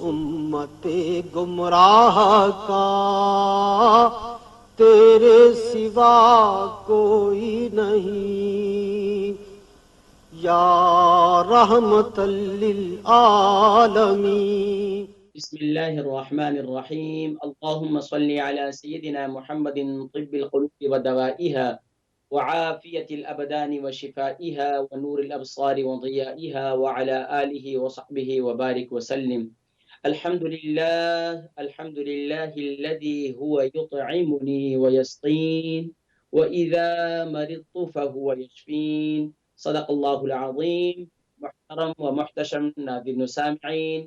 امت گمراہ کا تیرے سوا کوئی نہیں، یا رحمت للعالمین۔ بسم الله الرحمن الرحيم. اللهم صل على سيدنا محمد طب القلوب ودوائها وعافية الأبدان وشفائها ونور الأبصار وضيائها وعلى آله وصحبه وبارك وسلم. الحمد لله الذي هو يطعمني ويسقين وإذا مرضت فهو يشفين. صدق الله العظيم. محترم ومحتشم ناظرین و سامعین،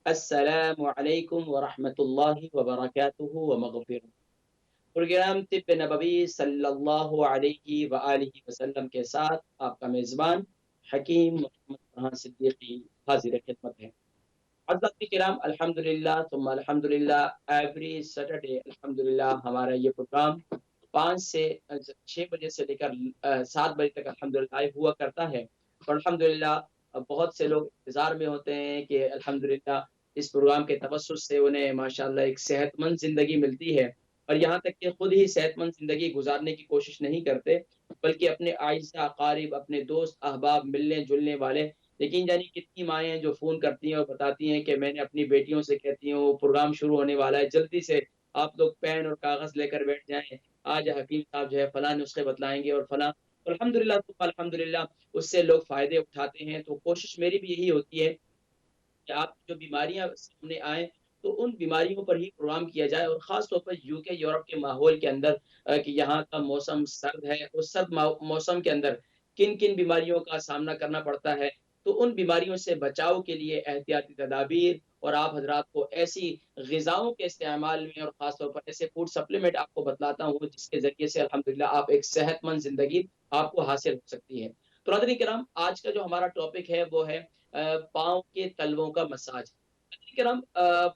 السلام علیکم ورحمۃ اللہ وبرکاتہ ومغفرہ۔ پروگرام طب نبوی صلی اللہ علیہ وآلہ وسلم کے ساتھ آپ کا میزبان حکیم محمد فرحان صدیقی حاضر خدمت ہے۔ حضرات کرام، الحمدللہ ثم الحمدللہ، ایوری سیٹرڈے الحمدللہ ہمارا یہ پروگرام 5 سے 6 بجے سے لے کر 7 بجے تک الحمدللہ لائیو ہوا کرتا ہے، اور الحمدللہ بہت سے لوگ انتظار میں ہوتے ہیں کہ الحمدللہ اس پروگرام کے توسط سے انہیں ماشاءاللہ ایک صحت مند زندگی ملتی ہے، اور یہاں تک کہ خود ہی صحت مند زندگی گزارنے کی کوشش نہیں کرتے، بلکہ اپنے اعزا اقارب، اپنے دوست احباب، ملنے جلنے والے، لیکن یعنی کتنی مائیں ہیں جو فون کرتی ہیں اور بتاتی ہیں کہ میں نے اپنی بیٹیوں سے کہتی ہوں پروگرام شروع ہونے والا ہے، جلدی سے آپ لوگ پین اور کاغذ لے کر بیٹھ جائیں، آج حکیم صاحب جو ہے فلاں نسخے بتلائیں گے اور فلاں۔ الحمدللہ اس سے لوگ فائدے اٹھاتے ہیں، تو کوشش میری بھی یہی ہوتی ہے کہ آپ جو بیماریاں سامنے آئیں تو ان بیماریوں پر ہی پروگرام کیا جائے، اور خاص طور پر یو کے یورپ کے ماحول کے اندر کہ یہاں کا موسم سرد ہے، اس سرد موسم کے اندر کن کن بیماریوں کا سامنا کرنا پڑتا ہے، تو ان بیماریوں سے بچاؤ کے لیے احتیاطی تدابیر اور آپ حضرات کو ایسی غذاؤں کے استعمال میں اور خاص طور پر ایسے فوڈ سپلیمنٹ آپ کو بتلاتا ہوں جس کے ذریعے سے الحمدللہ آپ ایک صحت مند زندگی آپ کو حاصل ہو سکتی ہے۔ تو ناظرین کرام، آج کا جو ہمارا ٹاپک ہے وہ ہے پاؤں کے تلووں کا مساج۔ ناظرین کرام،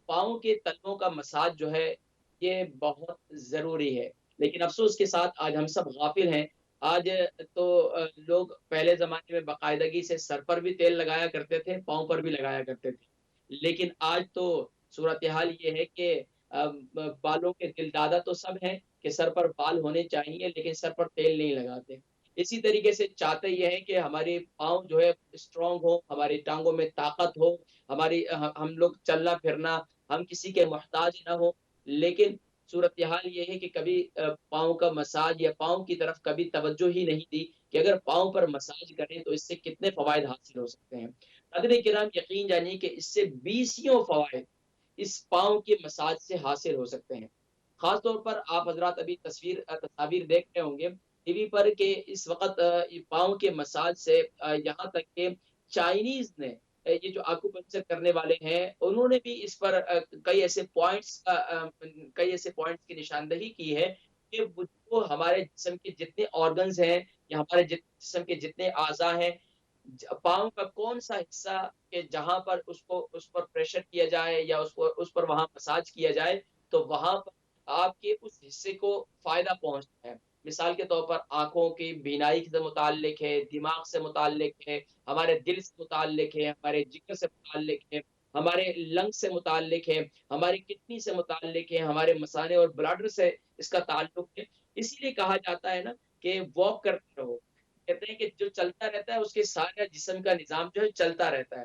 پاؤں کے تلووں کا مساج جو ہے یہ بہت ضروری ہے، لیکن افسوس کے ساتھ آج ہم سب غافل ہیں۔ آج تو لوگ پہلے زمانے میں باقاعدگی سے سر پر بھی تیل لگایا کرتے تھے، پاؤں پر بھی لگایا کرتے تھے، لیکن آج تو صورتحال یہ ہے کہ بالوں کے دل دادا تو سب ہیں کہ سر پر بال ہونے چاہیے لیکن سر پر تیل نہیں لگاتے۔ اسی طریقے سے چاہتے یہ ہے کہ ہماری پاؤں جو ہے اسٹرانگ ہو، ہماری ٹانگوں میں طاقت ہو، ہم لوگ چلنا پھرنا ہم کسی کے محتاج نہ ہو، لیکن صورتحال یہ ہے کہ کبھی پاؤں کا مساج یا پاؤں کی طرف کبھی توجہ ہی نہیں دی کہ اگر پاؤں پر مساج کریں تو اس سے کتنے فوائد حاصل ہو سکتے ہیں۔ ناظرین کرام، یقین جانیے کہ اس سے 20 فوائد اس پاؤں کے مساج سے حاصل ہو سکتے ہیں۔ خاص طور پر آپ حضرات ابھی تصاویر دیکھ رہے ہوں گے ٹی وی پر کہ اس وقت پاؤں کے مساج سے یہاں تک کہ چائنیز نے یہ جو آکوپنکچر کرنے والے ہیں انہوں نے بھی اس پر کئی ایسے پوائنٹس کی نشاندہی کی ہے کہ وہ ہمارے جسم کے جتنے آرگنز ہیں یا ہمارے جسم کے جتنے اعضاء ہیں، پاؤں کا کون سا حصہ کہ جہاں پر اس پر پریشر کیا جائے یا اس پر وہاں مساج کیا جائے تو وہاں پر آپ کے اس حصے کو فائدہ پہنچتا ہے۔ مثال کے طور پر آنکھوں کی بینائی سے متعلق ہے، دماغ سے متعلق ہے، ہمارے دل سے متعلق ہے، ہمارے جگر سے متعلق ہے، ہمارے لنگ سے متعلق ہے، ہماری کڈنی سے متعلق ہے، ہمارے مثانے اور بلاڈر سے اس کا تعلق ہے۔ اسی لیے کہا جاتا ہے نا کہ واک کرتے رہو، کہتے ہیں کہ جو چلتا رہتا ہے اس کے سارا جسم کا نظام جو ہے چلتا رہتا ہے،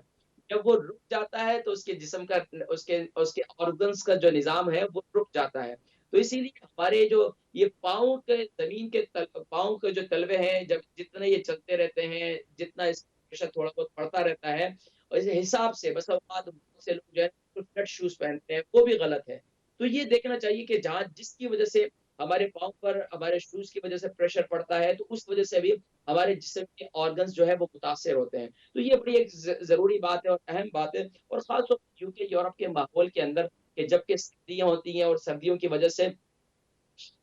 جب وہ رک جاتا ہے تو اس کے جسم کا اس کے آرگنز کا جو نظام ہے وہ رک جاتا ہے۔ تو اسی لیے ہمارے جو یہ پاؤں کے زمین کے پاؤں کے جو تلوے ہیں جب جتنے یہ چلتے رہتے ہیں، جتنا اس پریشر تھوڑا بہت پڑتا رہتا ہے، اور اس حساب سے بس اوقات بہت سے لوگ جو ہے فلیٹ شوز پہنتے ہیں، وہ بھی غلط ہے۔ تو یہ دیکھنا چاہیے کہ جہاں جس کی وجہ سے ہمارے پاؤں پر ہمارے شوز کی وجہ سے پریشر پڑتا ہے تو اس وجہ سے بھی ہمارے جسم کے آرگنز جو ہے وہ متاثر ہوتے ہیں۔ تو یہ بڑی ایک ضروری بات ہے اور اہم بات ہے، اور خاص طور پر یو کے یورپ کے ماحول کے اندر کہ جب کہ سردیاں ہوتی ہیں اور سردیوں کی وجہ سے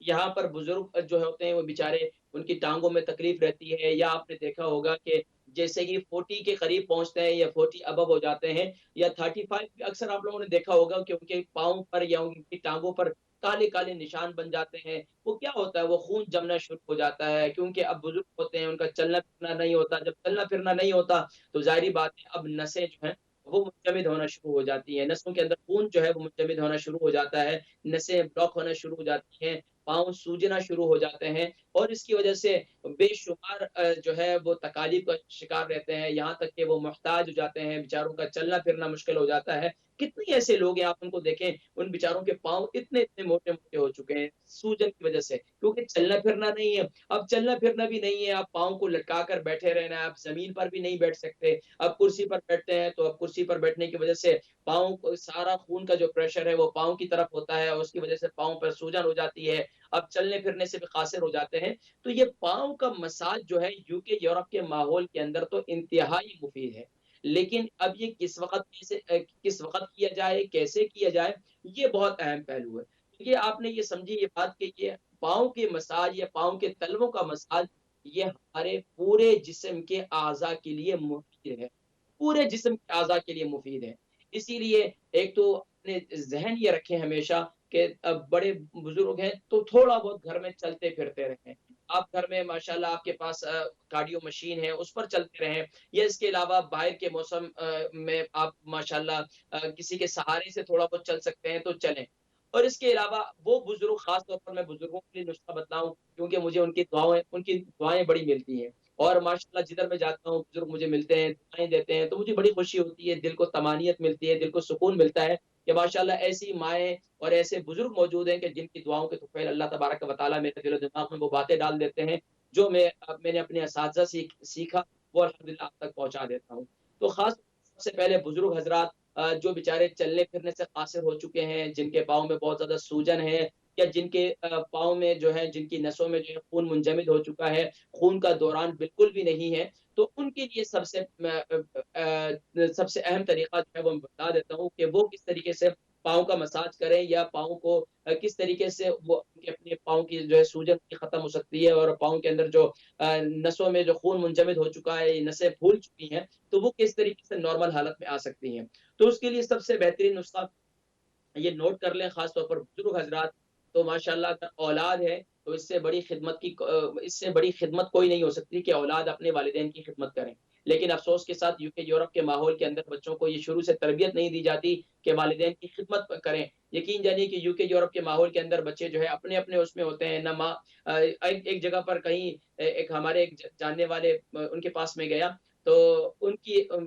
یہاں پر بزرگ جو ہوتے ہیں وہ بیچارے ان کی ٹانگوں میں تکلیف رہتی ہے، یا آپ نے دیکھا ہوگا کہ جیسے ہی 40 کے قریب پہنچتے ہیں یا 40 ابو ہو جاتے ہیں یا 35، اکثر آپ لوگوں نے دیکھا ہوگا کہ ان کے پاؤں پر یا ان کی ٹانگوں پر کالے کالے نشان بن جاتے ہیں۔ وہ کیا ہوتا ہے؟ وہ خون جمنا شروع ہو جاتا ہے، کیونکہ اب بزرگ ہوتے ہیں، ان کا چلنا پھرنا نہیں ہوتا، جب چلنا پھرنا نہیں ہوتا تو ظاہری بات ہے اب نسیں جو ہیں وہ منجمد ہونا شروع ہو جاتی ہیں، نسوں کے اندر خون جو ہے وہ منجمد ہونا شروع ہو جاتا ہے، نسیں بلاک ہونا شروع ہو جاتی ہیں، پاؤں سوجنا شروع ہو جاتے ہیں، اور اس کی وجہ سے بے شمار جو ہے وہ تکالیف کا شکار رہتے ہیں، یہاں تک کہ وہ محتاج ہو جاتے ہیں، بیچاروں کا چلنا پھرنا مشکل ہو جاتا ہے۔ کتنے ایسے لوگ ہیں آپ ان کو دیکھیں، ان بیچاروں کے پاؤں اتنے اتنے موٹے موٹے ہو چکے ہیں سوجن کی وجہ سے، کیونکہ چلنا پھرنا نہیں ہے۔ اب چلنا پھرنا بھی نہیں ہے، آپ پاؤں کو لٹکا کر بیٹھے رہنا ہے، آپ زمین پر بھی نہیں بیٹھ سکتے، اب کرسی پر بیٹھتے ہیں تو اب کرسی پر بیٹھنے کی وجہ سے پاؤں کو سارا خون کا جو پریشر ہے وہ پاؤں کی طرف ہوتا ہے، اور اس کی وجہ سے پاؤں پر سوجن ہو جاتی ہے، اب چلنے پھرنے سے بھی قاصر ہو جاتے ہیں۔ تو یہ پاؤں کا مساج جو ہے یوکے یورپ کے ماحول کے اندر تو انتہائی مفید ہے، لیکن اب یہ کس وقت کیا جائے، کیسے کیا جائے، یہ بہت اہم پہلو ہے۔ یہ آپ نے یہ سمجھی یہ بات کہ یہ پاؤں کے مساج یا پاؤں کے تلووں کا مساج یہ ہمارے پورے جسم کے اعضاء کے لیے مفید ہے، پورے جسم کے اعضاء کے لیے مفید ہے۔ اسی لیے ایک تو اپنے ذہن یہ رکھیں ہمیشہ کہ اب بڑے بزرگ ہیں تو تھوڑا بہت گھر میں چلتے پھرتے رہیں، آپ گھر میں ماشاءاللہ آپ کے پاس کارڈیو مشین ہے اس پر چلتے رہیں، یا اس کے علاوہ باہر کے موسم میں آپ ماشاءاللہ کسی کے سہارے سے تھوڑا بہت چل سکتے ہیں تو چلیں۔ اور اس کے علاوہ وہ بزرگ، خاص طور پر میں بزرگوں کے لیے نسخہ بتلاؤں کیونکہ مجھے ان کی دعائیں بڑی ملتی ہیں، اور ماشاءاللہ جدھر میں جاتا ہوں بزرگ مجھے ملتے ہیں، دعائیں دیتے ہیں، تو مجھے بڑی خوشی ہوتی ہے، دل کو طمانینت ملتی ہے، دل کو سکون ملتا ہے کہ ماشاءاللہ ایسی مائیں اور ایسے بزرگ موجود ہیں کہ جن کی دعاؤں کے طفیل اللہ تبارک و تعالیٰ میرے دل و دماغ میں وہ باتیں ڈال دیتے ہیں جو میں نے اپنے اساتذہ سے سیکھا، وہ الحمدللہ آپ تک پہنچا دیتا ہوں۔ تو خاص سب سے پہلے بزرگ حضرات جو بیچارے چلنے پھرنے سے قاصر ہو چکے ہیں، جن کے پاؤں میں بہت زیادہ سوجن ہے، یا جن کے پاؤں میں جو ہے، جن کی نسوں میں جو ہے خون منجمد ہو چکا ہے، خون کا دوران بالکل بھی نہیں ہے، تو ان کے لیے سب سے اہم طریقہ جو ہے وہ میں بتا دیتا ہوں کہ وہ کس طریقے سے پاؤں کا مساج کریں، یا پاؤں کو کس طریقے سے وہ اپنے پاؤں کی جو ہے سوجن کی ختم ہو سکتی ہے، اور پاؤں کے اندر جو نسوں میں جو خون منجمد ہو چکا ہے، نسیں پھول چکی ہیں، تو وہ کس طریقے سے نارمل حالت میں آ سکتی ہیں۔ تو اس کے لیے سب سے بہترین نسخہ یہ نوٹ کر لیں، خاص طور پر بزرگ حضرات، تو ماشاءاللہ اگر اولاد ہے تو اس سے بڑی خدمت کوئی نہیں ہو سکتی کہ اولاد اپنے والدین کی خدمت کریں، لیکن افسوس کے ساتھ یوکے یورپ کے ماحول کے اندر بچوں کو یہ شروع سے تربیت نہیں دی جاتی کہ والدین کی خدمت کریں۔ یقین جانیے کہ یوکے یورپ کے ماحول کے اندر بچے جو ہے اپنے اپنے اس میں ہوتے ہیں، نہ ماں ایک جگہ پر کہیں ایک ہمارے ایک جاننے والے ان کے پاس میں گیا، تو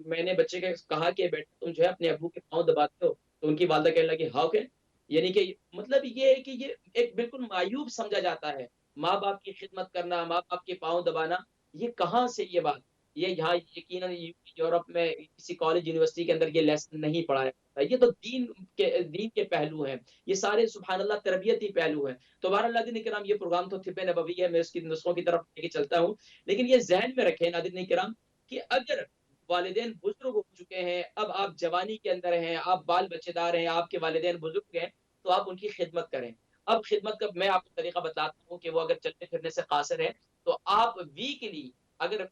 میں نے بچے کے کہا کہ بیٹا تم جو ہے اپنے ابو کے پاؤں دباتے ہو، تو ان کی والدہ کہنے لگی ہاؤ کین، یعنی کہ مطلب یہ ہے کہ یہ ایک بالکل معیوب سمجھا جاتا ہے، ماں باپ کی خدمت کرنا، ماں باپ کے پاؤں دبانا، یہ کہاں سے یہ بات، یہ یہاں یقیناً یورپ میں کسی کالج یونیورسٹی کے اندر یہ لیسن نہیں پڑھایا جاتا ہے، یہ تو دین کے پہلو ہیں، یہ سارے سبحان اللہ تربیتی پہلو ہیں۔ تو بہرحال ناظرین کرام، یہ پروگرام تو طب نبوی ہے، میں اس کی نسخوں کی طرف لے کے چلتا ہوں، لیکن یہ ذہن میں رکھیں ناظرین کرام کہ اگر والدین بزرگ ہو چکے ہیں، اب آپ جوانی کے اندر ہیں، آپ بال بچے دار ہیں، آپ کے والدین بزرگ ہیں، تو آپ ان کی خدمت کریں۔ اب خدمت کا میں آپ کو طریقہ بتلاتا ہوں کہ وہ اگر چلنے پھرنے سے قاصر ہے تو آپ ویکلی، اگر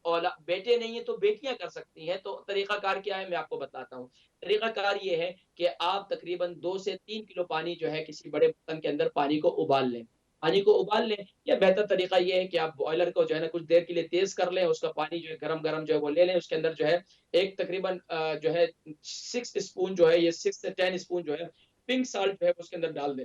بیٹے نہیں ہیں تو بیٹیاں کر سکتی ہیں، تو طریقہ کار کیا ہے میں آپ کو بتاتا ہوں۔ طریقہ کار یہ ہے کہ آپ تقریباً 2 سے 3 کلو پانی جو ہے کسی بڑے برتن کے اندر پانی کو ابال لیں، پانی کو ابال لیں، یا بہتر طریقہ یہ ہے کہ آپ بوائلر کو جو ہے نا کچھ دیر کے لیے تیز کر لیں، اس کا پانی جو ہے گرم گرم جو ہے وہ لے لیں، اس کے اندر جو ہے ایک تقریباً جو ہے 6 اسپون جو ہے، یہ 6 سے 10 اسپون جو ہے پنک سالٹ جو ہے اس کے اندر ڈال دیں،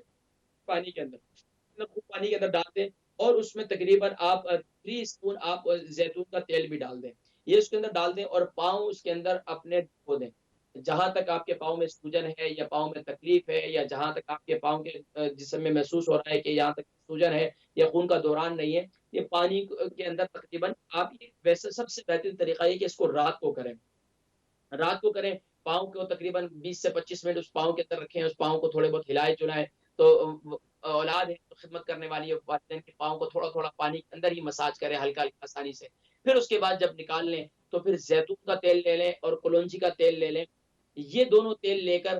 پانی کے اندر خوب پانی کے اندر ڈال دیں، اور اس میں تقریباً آپ 3 اسپون آپ زیتون کا تیل بھی ڈال دیں، یہ اس کے اندر ڈال دیں، اور پاؤں اس کے اندر اپنے دھو دیں، جہاں تک آپ کے پاؤں میں سوجن ہے یا پاؤں میں تکلیف ہے، یا جہاں تک آپ کے پاؤں کے جسم میں محسوس ہو رہا ہے کہ یہاں تک سوجن ہے یا خون کا دوران نہیں ہے، یہ پانی کے اندر تقریباً آپ ویسے سب سے بہترین طریقہ یہ کہ اس کو رات کو کریں، رات کو کریں، پاؤں کو تقریباً 20 سے 25 منٹ اس پاؤں کے اندر رکھیں، اس پاؤں کو تھوڑے بہت ہلائے چلائیں، تو اولاد ہے تو خدمت کرنے والی والدین کے پاؤں کو تھوڑا تھوڑا پانی کے اندر ہی مساج کریں ہلکا ہلکا آسانی سے، پھر اس کے بعد جب نکال لیں تو پھر زیتون کا تیل لے لیں اور کلونجی کا تیل لے لیں، یہ دونوں تیل لے کر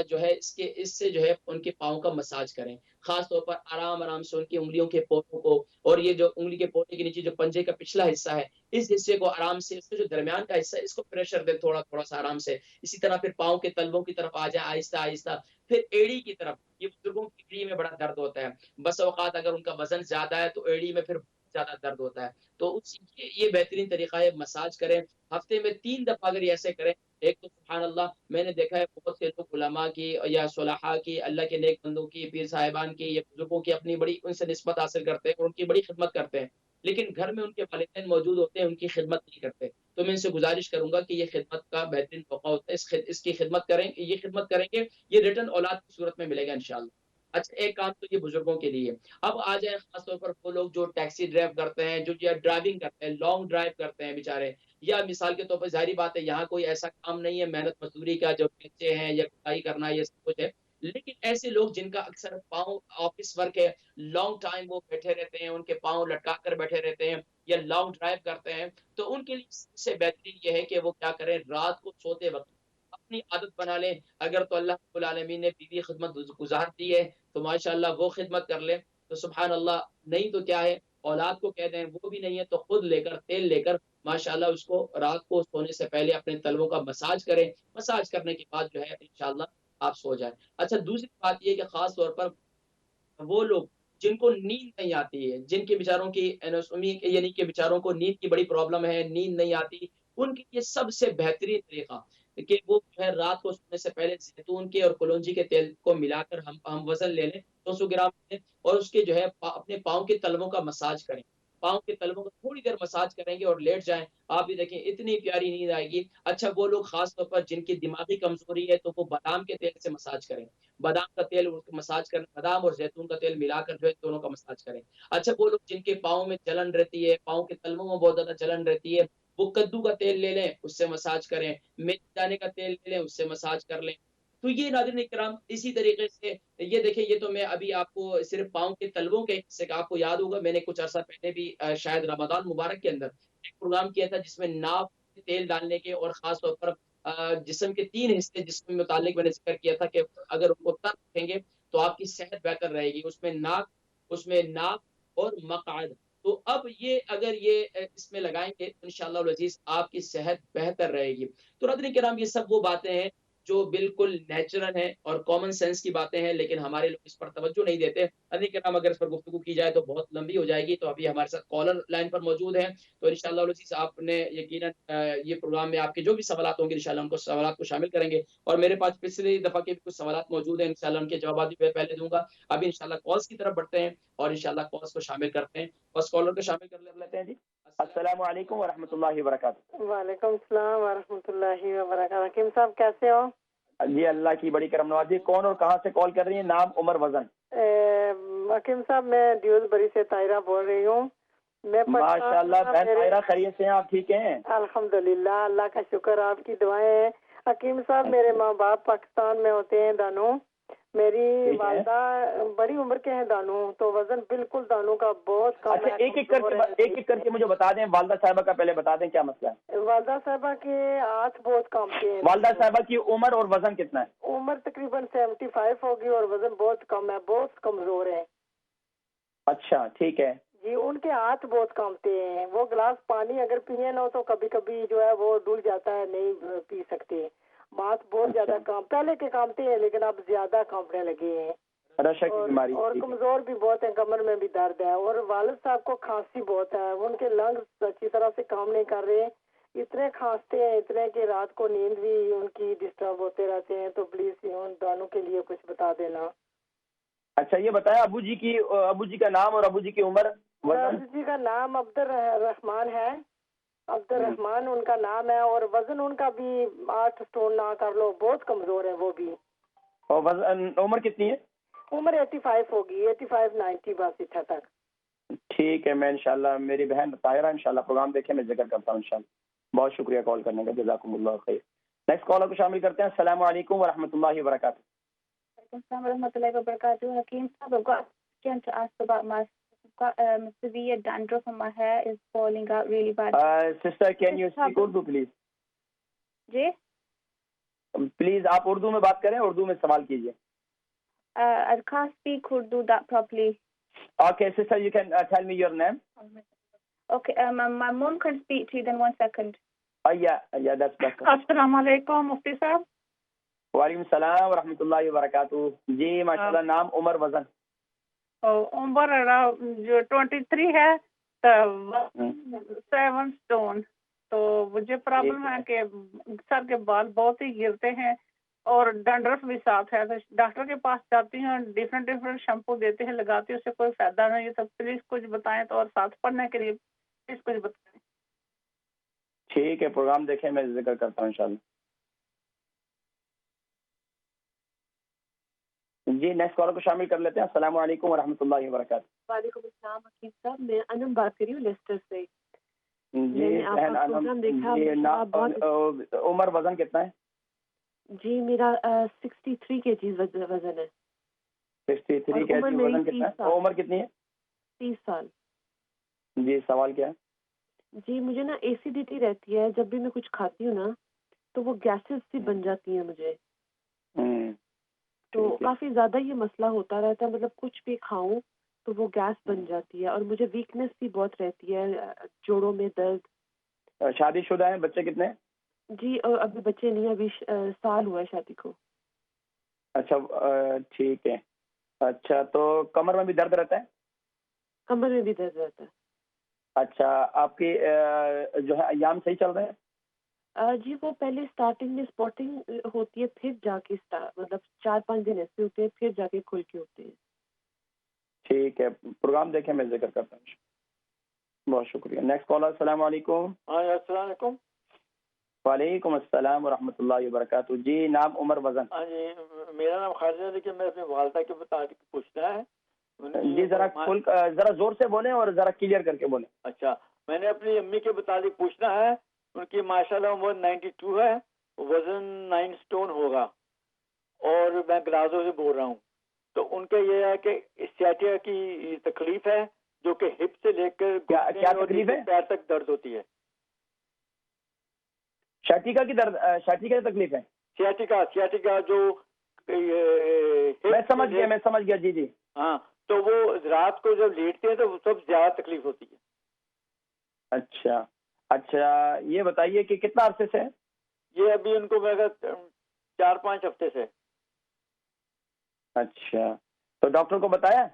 جو ہے اس سے جو ہے ان کے پاؤں کا مساج کریں، خاص طور پر آرام آرام سے ان کی انگلیوں کے پوروں کو، اور یہ جو انگلی کے پورے کے نیچے جو پنجے کا پچھلا حصہ ہے، اس حصے کو آرام سے، اس کے جو درمیان کا حصہ ہے اس کو پریشر دیں تھوڑا تھوڑا سا آرام سے، اسی طرح پھر پاؤں کے تلووں کی طرف آ جائیں آہستہ آہستہ، پھر ایڑی کی طرف، یہ بزرگوں کی ایڑی میں بڑا درد ہوتا ہے، بس اوقات اگر ان کا وزن زیادہ ہے تو ایڑی میں پھر زیادہ درد ہوتا ہے، تو یہ بہترین طریقہ ہے، مساج کریں، ہفتے میں 3 دفعہ اگر یہ ایسے کریں ایک تو سبحان اللہ میں نے دیکھا ہے بہت سے لوگ علماء کی یا صلحاء کی، اللہ کے نیک بندوں کی، پیر صاحبان کی یا بزرگوں کی اپنی بڑی ان سے نسبت حاصل کرتے ہیں اور ان کی بڑی خدمت کرتے ہیں، لیکن گھر میں ان کے والدین موجود ہوتے ہیں، ان کی خدمت نہیں کرتے۔ تو میں ان سے گزارش کروں گا کہ یہ خدمت کا بہترین موقع ہوتا ہے، اس کی خدمت کریں، یہ خدمت کریں گے، یہ ریٹرن اولاد کی صورت میں ملے گا انشاءاللہ۔ اچھا ایک کام تو یہ بزرگوں کے لیے۔ اب آ جائیں خاص طور پر وہ لوگ جو ٹیکسی ڈرائیو کرتے ہیں، جو ڈرائیونگ کرتے ہیں، لانگ ڈرائیو کرتے ہیں بیچارے، یا مثال کے طور پر ظاہری بات ہے یہاں کوئی ایسا کام نہیں ہے محنت مزدوری کا جو بچے ہیں یا کٹائی کرنا یہ سب کچھ ہے، لیکن ایسے لوگ جن کا اکثر پاؤں آفس ورک ہے، لانگ ٹائم وہ بیٹھے رہتے ہیں، ان کے پاؤں لٹکا کر بیٹھے رہتے ہیں یا لانگ ڈرائیو کرتے ہیں، تو ان کے لیے سب سے بہترین یہ ہے کہ وہ کیا کریں، رات کو سوتے وقت اپنی عادت بنا لیں۔ اگر تو اللہ رب العالمین نے بیوی خدمت گزار دی ہے تو ماشاءاللہ وہ خدمت کر لیں، تو سبحان اللہ، نہیں تو کیا ہے اولاد کو کہہ دیں، وہ بھی نہیں ہے تو خود لے کر تیل لے کر ماشاءاللہ اس کو رات کو سونے سے پہلے اپنے تلووں کا مساج کریں، مساج کرنے کے بعد جو ہے انشاءاللہ آپ سو جائیں۔ اچھا دوسری بات یہ کہ خاص طور پر وہ لوگ جن کو نیند نہیں آتی ہے، جن کے بیچاروں کی انوسومی یعنی کہ بیچاروں کو نیند کی بڑی پرابلم ہے، نیند نہیں آتی، ان کے لیے سب سے بہترین طریقہ کہ وہ جو ہے رات کو سونے سے پہلے زیتون کے اور کلونجی کے تیل کو ملا کر ہم وزن لے لیں 200 گرام لیں اور اس کے جو ہے اپنے پاؤں کے تلووں کا مساج کریں، پاؤں کے تلووں کا تھوڑی دیر مساج کریں گے اور لیٹ جائیں، آپ بھی دیکھیں اتنی پیاری نیند آئے گی۔ اچھا وہ لوگ خاص طور پر جن کی دماغی کمزوری ہے تو وہ بادام کے تیل سے مساج کریں، بادام کا تیل مساج کریں، بادام اور زیتون کا تیل ملا کر جو ہے دونوں کا مساج کریں۔ اچھا وہ لوگ جن کے پاؤں میں جلن رہتی ہے، پاؤں کے تلووں میں بہت زیادہ جلن رہتی ہے، وہ کدو کا تیل لے لیں، اس سے مساج کریں، میتھی دانے کا تیل لے لیں، اس سے مساج کر لیں۔ تو یہ ناظرین کرام اسی طریقے سے یہ دیکھیں، یہ تو میں ابھی آپ کو صرف پاؤں کے تلووں کے حصے کا، آپ کو یاد ہوگا میں نے کچھ عرصہ پہلے بھی شاید رمضان مبارک کے اندر ایک پروگرام کیا تھا جس میں ناف میں تیل ڈالنے کے اور خاص طور پر جسم کے 3 حصے جس کے متعلق میں نے ذکر کیا تھا کہ اگر ان کو تر رکھیں گے تو آپ کی صحت بہتر رہے گی، اس میں ناک اور مقعد۔ تو اب یہ اگر یہ اس میں لگائیں گے تو انشاءاللہ العزیز آپ کی صحت بہتر رہے گی۔ تو ناظرین کرام یہ سب وہ باتیں ہیں جو بالکل نیچرل ہیں اور کامن سینس کی باتیں ہیں، لیکن ہمارے لوگ اس پر توجہ نہیں دیتے۔ ناظرین کرام اگر اس پر گفتگو کی جائے تو بہت لمبی ہو جائے گی، تو ابھی ہمارے ساتھ کالر لائن پر موجود ہیں، تو انشاءاللہ العزیز آپ نے یقیناً یہ پروگرام میں آپ کے جو بھی سوالات ہوں گے انشاءاللہ ان کو سوالات کو شامل کریں گے، اور میرے پاس پچھلی دفعہ کے بھی کچھ سوالات موجود ہیں، انشاءاللہ ان کے جوابات بھی میں پہلے دوں گا۔ ابھی انشاءاللہ کالز کی طرف بڑھتے ہیں اور انشاءاللہ کالز کو شامل کرتے ہیں، بس کالر کو شامل کر لیتے ہیں۔ جی السلام علیکم ورحمۃ اللہ وبرکاتہ۔ وعلیکم السلام ورحمۃ اللہ وبرکاتہ۔ حکیم صاحب کیسے ہو؟ جی اللہ کی بڑی کرم نوازی۔ کون اور کہاں سے کال کر رہی ہیں؟ نام عمر وزن؟ حکیم صاحب میں ڈیوز بری سے طاہرہ بول رہی ہوں۔ میں ماشاء اللہ بہن طاہرہ خیریت سے ہیں؟ آپ ٹھیک ہیں؟ الحمدللہ اللہ کا شکر، آپ کی دعائیں ہیں۔ حکیم صاحب میرے ماں باپ پاکستان میں ہوتے ہیں دانو، میری والدہ بڑی عمر کے ہیں دانو، تو وزن بالکل دانو کا بہت کم ہے۔ ایک ایک کر کے مجھے بتا دیں، والدہ صاحبہ کا پہلے بتا دیں کیا مسئلہ ہے؟ والدہ صاحبہ کے ہاتھ بہت کانپتے ہیں۔ والدہ صاحبہ کی عمر اور وزن کتنا ہے؟ عمر تقریباً 75 ہوگی اور وزن بہت کم ہے، بہت کمزور ہے۔ اچھا ٹھیک ہے جی ان کے ہاتھ بہت کانپتے ہیں، وہ گلاس پانی اگر پیے نہ ہو تو کبھی کبھی جو ہے وہ ڈل جاتا ہے، نہیں پی سکتے۔ ہاتھ بہت زیادہ پہلے کے کانپتے ہیں لیکن اب زیادہ کانپنے لگے ہیں، اور کمزور بھی بہت ہیں، کمر میں بھی درد ہے، اور والد صاحب کو کھانسی بہت ہے، ان کے لنگس اچھی طرح سے کام نہیں کر رہے، اتنے کھانستے ہیں اتنے کہ رات کو نیند بھی ان کی ڈسٹرب ہوتے رہتے ہیں، تو پلیز ان دونوں کے لیے کچھ بتا دینا۔ اچھا یہ بتایا ابو جی کا نام اور ابو جی کی عمر؟ ابو جی کا نام عبد الرحمان ہے، عبد الرحمان ان کا نام ہے، اور وزن ان کا بھی 8 اسٹون نہ کر لو، بہت کمزور ہے وہ بھی۔ اور وزن عمر کتنی ہے؟ عمر 85 ہوگی، 85 90 بس اتنا تک۔ ٹھیک ہے، میں انشاءاللہ میری بہن طاہرہ انشاءاللہ پروگرام دیکھیں میں ذکر کرتا ہوں انشاءاللہ۔ بہت شکریہ کال کرنے کا، جزاکم اللہ خیر۔ نیکسٹ کالر کو شامل کرتے ہیں۔ السلام علیکم ورحمۃ اللہ وبرکاتہ۔ Assalamu warahmatullahi wabarakatuh. Hakeem Saab, I've got a question to ask about my severe dandruff and my hair is falling out really bad. Sister, can you speak Urdu please? جی please آپ اردو میں بات کریں، اردو میں سوال کیجیے۔ I can't speak Urdu that properly. Okay, sister, you can tell me your name. Okay, my mom can speak to you, then 1 second. Yeah, that's better. السلام علیکم مفتی صاحب۔ وعلیکم السلام ورحمۃ اللہ وبرکاتہ۔ جی ماشاءاللہ، نام عمر وزن؟ عمر جو 23 ہے، 7 اسٹون۔ تو مجھے پرابلم ہے کہ سر کے بال بہت ہی گرتے ہیں اور ڈنڈرف بھی ساتھ ہے. تو ڈاکٹر کے پاس جاتی ہوں, ڈفرینٹ شیمپو دیتے ہیں, لگاتی ہوں, اس سے کوئی فائدہ نہیں ہے. تو پلیز کچھ بتائیں تو, اور ساتھ پڑھنے کے لیے پلیز کچھ بتائیں. ٹھیک ہے, پروگرام دیکھیں, میں ذکر کرتا ہوں انشاءاللہ. جی نیکسٹ کالر کو شامل کر لیتے ہیں. السلام علیکم ورحمۃ اللہ وبرکاتہ. وعلیکم السلام حکیم صاحب, میں انم بات کر رہی ہوں لیسٹر سے. جی بہن انم, عمر وزن کتنا ہے؟ جی میرا 63 کے جی وزن ہے. 63 کے جی وزن کتنا ہے؟ عمر کتنی ہے؟ 30 سال. جی سوال کیا ہے؟ جی مجھے نا ایسیڈیٹی رہتی ہے, جب بھی میں کچھ کھاتی ہوں نا تو وہ گیسز سی بن جاتی ہیں مجھے. تو کافی زیادہ یہ مسئلہ ہوتا رہتا ہے, مطلب کچھ بھی کھاؤں تو وہ گیس بن جاتی ہے, اور مجھے ویکنیس بھی بہت رہتی ہے, جوڑوں میں درد. شادی شدہ ہیں؟ بچے کتنے ہیں؟ جی ابھی بچے نہیں, ابھی سال ہوا ہے شادی کو. اچھا ٹھیک ہے. اچھا تو کمر میں بھی درد رہتا ہے؟ کمر میں بھی درد رہتا ہے. اچھا آپ کی جو ہے ایام صحیح چل رہے ہیں؟ جی وہ پہلے اسٹارٹنگ میں اسپاٹنگ ہوتی ہے, پھر جا کے مطلب 4-5 دن ایسے ہوتے ہیں, پھر جا کے کھل کے ہوتے ہیں. ٹھیک ہے, پروگرام دیکھیں, میں ذکر کرتا ہوں. بہت شکریہ. Next caller. السلام علیکم. السلام علیکم. وعلیکم السلام ورحمۃ اللہ وبرکاتہ. جی نام, عمر, وزن؟ جی میرا نام خالد ہے, لیکن میں اپنی والدہ کے متعلق پوچھنا ہے. جی ذرا زور سے بولیں اور ذرا کلیئر کر کے بولیں. اچھا, میں نے اپنی امی کے متعلق پوچھنا ہے. ان کی ماشاءاللہ عمر 92 ہے, وزن 9 اسٹون ہوگا, اور میں گلازوں سے بول رہا ہوں. تو ان کا یہ ہے کہ سیاٹیا کی تکلیف ہے, جو کہ ہپ سے لے کر کیا تکلیف ہے؟ پیر تک درد ہوتی ہے. شاٹیکا کی تکلیف ہے؟ سیاٹیکا جو میں سمجھ گیا. جی ہاں, تو وہ رات کو جب لیٹتے ہیں تو سب زیادہ تکلیف ہوتی ہے. اچھا یہ بتائیے کہ کتنا عرصے سے ہے یہ؟ ابھی ان کو میں 4-5 ہفتے سے. اچھا تو ڈاکٹر کو بتایا؟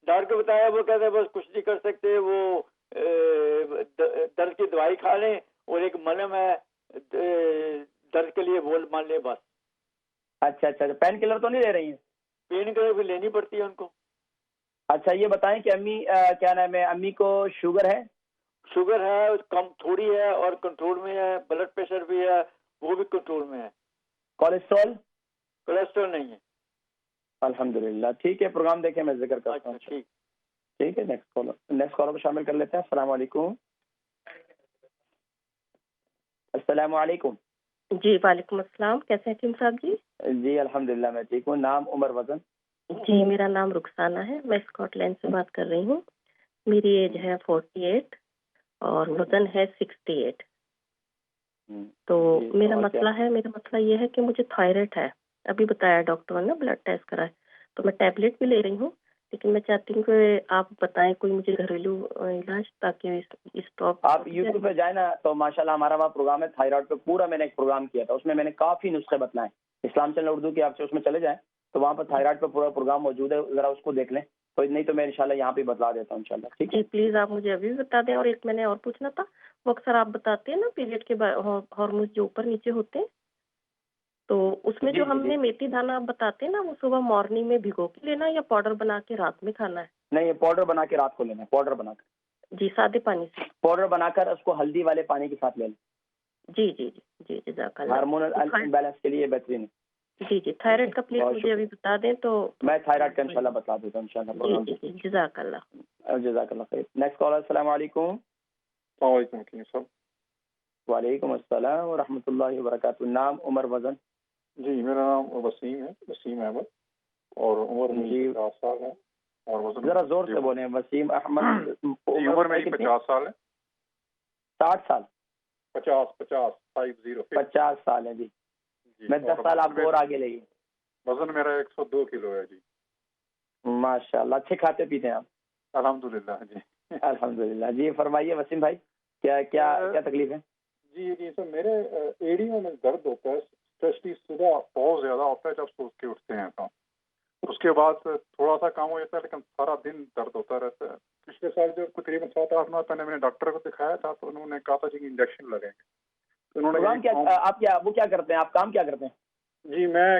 ڈاکٹر کو بتایا, وہ کہتے ہیں بس کچھ نہیں کر سکتے, وہ درد کی دوائی کھا لیں, اور ایک ملم ہے درد کے لیے, وہ مان لیں بس. اچھا پین کلر تو نہیں لے رہی ہیں؟ پین کلر بھی لینی پڑتی ہے ان کو. اچھا یہ بتائیں کہ امی کیا نام ہے, امی کو شوگر ہے؟ شوگر ہے, کم تھوڑی ہے, اور کنٹرول میں ہے. بلڈ پریشر بھی ہے, وہ بھی کنٹرول میں ہے. کولیسٹرول نہیں ہے. الحمدللہ. ٹھیک ہے, پروگرام دیکھیں, میں ذکر کرتا ہوں. ٹھیک ہے. نیکسٹ کالر کو شامل کر لیتے ہیں. السلام علیکم. السلام علیکم. جی وعلیکم السلام. کیسے ہیں حکیم صاحب جی؟ جی الحمدللہ میں ٹھیک ہوں. نام, عمر, وزن؟ جی میرا نام رخسانہ ہے, میں اسکاٹ لینڈ سے بات کر رہی ہوں. میری ایج ہے 48 اور وزن ہے 68. تو میرا مسئلہ یہ ہے کہ مجھے تھائرائڈ ہے. ابھی بتایا ڈاکٹر نے, بلڈ ٹیسٹ کرا ہے, تو میں ٹیبلٹ بھی لے رہی ہوں, لیکن میں چاہتی ہوں کہ آپ بتائیں کوئی مجھے گھریلو علاج تاکہ اسٹاپ. آپ یوٹیوب پہ جائیں نا, تو ماشاءاللہ ہمارا وہاں پروگرام ہے تھائرائڈ پہ, پورا میں نے ایک پروگرام کیا تھا, اس میں نے کافی نسخے بتلائے. اسلام چینل اردو کی آپ سے اس میں چلے جائیں تو وہاں پر تھائرائڈ پہ پورا پروگرام موجود ہے, ذرا اس کو دیکھ لیں. تو نہیں تو میں انشاءاللہ یہاں پہ بتلا دیتا ہوں انشاءاللہ. ٹھیک ہے جی پلیز آپ مجھے ابھی بھی بتا دیں. اور ایک میں نے اور پوچھنا تھا, وہ اکثر آپ بتاتے ہیں نا پیریڈ کے ہارمونز جو اوپر نیچے ہوتے ہیں, تو اس میں جو ہم نے میتھی دانا آپ بتاتے ہیں نا, وہ صبح مارننگ میں بھگو کے لینا یا پاؤڈر بنا کے رات میں کھانا ہے؟ نہیں, یہ پاؤڈر بنا کے رات کو لینا ہے. پاؤڈر بنا کر, جی سادے پانی سے پاؤڈر بنا کر اس کو ہلدی والے پانی کے ساتھ لے لیں. جی جی جی جی جزاک اللہ. ہارمونل امبیلنس کے لیے بہترین ہے. جی تھائرائڈ کا پلیز مجھے ابھی بتا دیں. تو میں تھائرائڈ کا انشاءاللہ بتا دیتا ہوں انشاءاللہ. جی جزاک اللہ. جزاک اللہ خیر. Next caller. السلام علیکم. السلام علیکم حکیم صاحب. وعلیکم السلام ورحمۃ اللہ وبرکاتہ. نام, عمر, وزن؟ جی میرا نام وسیم ہے, وسیم احمد, اور عمر میری 50 سال ہے, اور وزن ذرا زور سے بولیں. وسیم احمد. جی عمر میری 50 سال ہے. 60 سال؟ 50 سال ہے. جی میں 10 سال آپ کو اور آگے لے گی. وزن میرا 102 کلو ہے. جی ماشاء اللہ. اچھے کھاتے پیتے ہیں آپ؟ الحمدللہ. جی الحمدللہ. جی فرمائیے وسیم بھائی, کیا تکلیف ہے؟ جی سر, میرے ایڑیوں میں درد ہوتا ہے, اسپیشلی صبح بہت زیادہ ہوتا ہے جب سو کے اٹھتے ہیں. تو اس کے بعد تھوڑا سا کام ہو جاتا ہے, لیکن سارا دن درد ہوتا رہتا ہے. کچھ پچھلے سال جو تقریباً 7-8 ماہ پہلے میں نے ڈاکٹر کو دکھایا تھا تو انہوں نے کہا تھا جی انجیکشن لگیں گے. تو انہوں نے آپ وہ کیا کرتے ہیں؟ آپ کام کیا کرتے ہیں؟ جی میں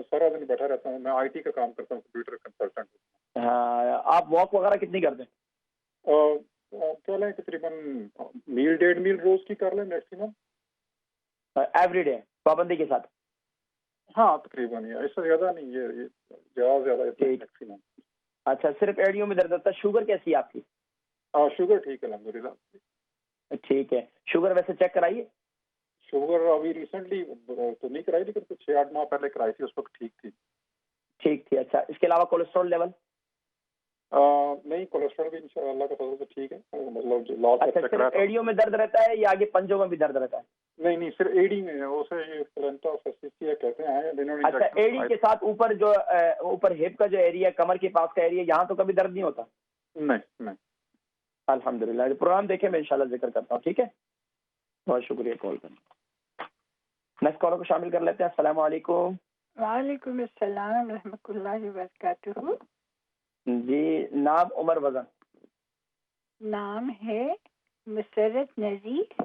سارا دن بیٹھا رہتا ہوں. میں IT کا کام کرتا ہوں, کمپیوٹر کنسلٹنٹ. آپ واک وغیرہ کتنی کرتے ہیں؟ چلیں تقریباً میل 1.5 میل روز کی کر لیں میکسیمم. ایوری ڈے پابندی کے ساتھ؟ ہاں تقریباً اس سے زیادہ نہیں, یہ زیادہ میکسیمم. اچھا, صرف ایڑیوں میں درد ہوتا ہے. شوگر کیسی ہے آپ کی؟ شوگر ٹھیک ہے الحمدللہ. ٹھیک ہے. شوگر ویسے چیک کرائیے. شوگر ابھی ریسنٹلی تو نہیں کرائی, لیکن کچھ 6-8 ماہ پہلے کرائی تھی, اس وقت ٹھیک تھی. ٹھیک تھی. اچھا, اس کے علاوہ کولیسٹرول لیول؟ نہیں, کولیسٹرول بھی انشاءاللہ اللہ کا فضل سے ٹھیک ہے. مطلب اچھا, صرف ایڑیوں میں درد رہتا ہے یا آگے پنجوں میں بھی درد رہتا ہے؟ نہیں, صرف ایڑی میں. اسے یہ پلانٹا فاسسیا کہتے ہیں. اچھا, ایڑی کے ساتھ اوپر جو اوپر ہپ کا جو ایریا, کمر کے پاس کا ایریا, یہاں تو کبھی درد نہیں ہوتا؟ نہیں. الحمدللہ. پروگرام دیکھیں, میں انشاءاللہ ذکر کرتا ہوں. ٹھیک ہے, بہت شکریہ کال کرنے. نیکسٹ کالر کو شامل کر لیتے ہیں. السلام علیکم. وعلیکم السلام ورحمۃ اللہ وبرکاتہ. جی, نام, عمر, وزن؟ نام ہے مسرت نذیر,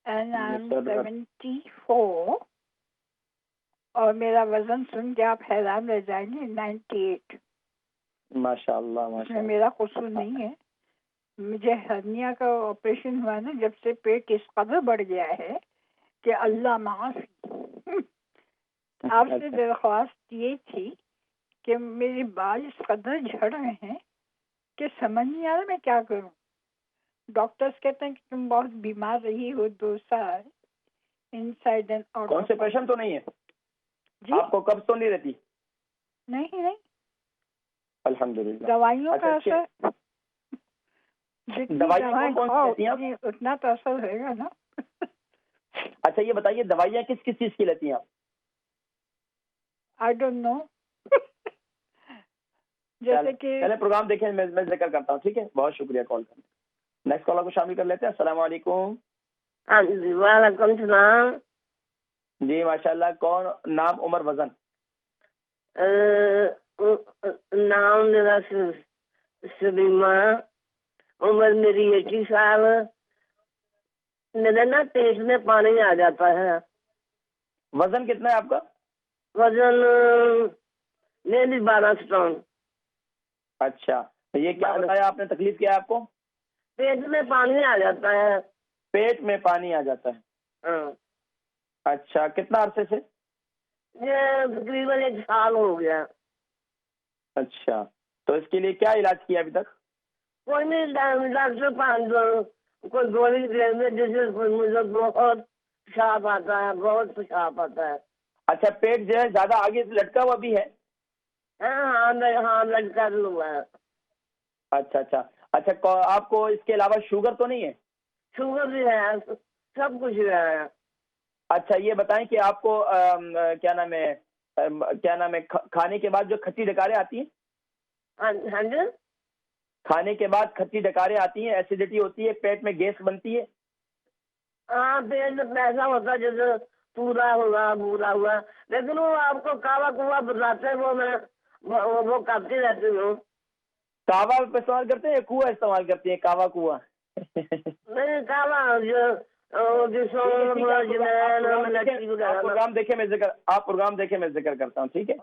نام 74, اور میرا وزن سن کے آپ حیران رہ جائیں گے, 98. ماشاء اللہ. میرا قصور نہیں ہے. مجھے ہرنیا کا آپریشن ہوا نا, جب سے پیٹ اس قدر بڑھ گیا ہے کہ اللہ معافی. آپ سے درخواست یہ تھی کہ میری بال اس قدر جھڑ رہے ہیں کہ سمجھ نہیں آ رہا میں کیا کروں. ڈاکٹرز کہتے ہیں کہ تم بہت بیمار رہی ہو 2 سال, انسائڈ اینڈ آؤٹ. کانسٹیپیشن تو نہیں ہے جی؟ آپ کو قبض تو نہیں رہتی؟ نہیں. الحمدللہ. دوائیوں کا اثر, دوائیاں اتنا تو اثر رہے گا نا. اچھا, یہ بتائیے دوائیاں کس چیز کی لیتی ہیں آپ؟ I don't know. جیسے کہ چلے پروگرام دیکھیں, میں ذکر کرتا ہوں. ٹھیک ہے, بہت شکریہ کال کرنے. نیکسٹ کالر کو شامل کر لیتے ہیں. السلام علیکم. وعلیکم السلام. جی ماشاءاللہ. کون؟ نام, عمر, وزن؟ نام میرا سلیمہ, عمر میری 80 سال. میرے نا پیٹ میں پانی آ جاتا ہے. وزن کتنا ہے آپ کا؟ وزن میری 12 اسٹون. اچھا, یہ کیا بتایا آپ نے, تکلیف کیا ہے آپ کو؟ پیٹ میں پانی آ جاتا ہے. پیٹ میں پانی آ جاتا ہے؟ ہاں. اچھا, کتنا عرصے سے؟ یہ تقریباً 1 سال ہو گیا. اچھا, تو اس کے لیے کیا علاج کیا ابھی تک؟ کوئی نہیں, ڈاکٹر کوئی گولی دے دے جس سے مجھے بہت پیشاب آتا ہے, بہت پیشاب آتا ہے. اچھا, پیٹ جو ہے زیادہ آگے سے لٹکا ہوا بھی ہے؟ ہاں لٹکا ہوا ہے. اچھا, آپ کو اس کے علاوہ شوگر تو نہیں ہے؟ شوگر بھی ہے, سب کچھ ہے. اچھا, یہ بتائیں کہ آپ کو کیا نام ہے کھانے کے بعد جو کھٹی ڈکاریں آتی ہیں؟ ہاں جی. کھانے کے بعد کھٹی ڈکاریں آتی ہیں, ایسیڈیٹی ہوتی ہے, پیٹ میں گیس بنتی ہے؟ ہاں, پیٹ میں ایسا ہوتا ہے جیسے پورا ہوا, لیکن وہ آپ کو کاوا کوا بتاتے ہیں, وہ کرتی رہتی ہوں. کاوا استعمال کرتے ہیں یا کنواں استعمال کرتے ہیں؟ کاوا کنواں نہیں, کاوا پروگرام دیکھیں, میں ذکر کرتا ہوں. ٹھیک ہے,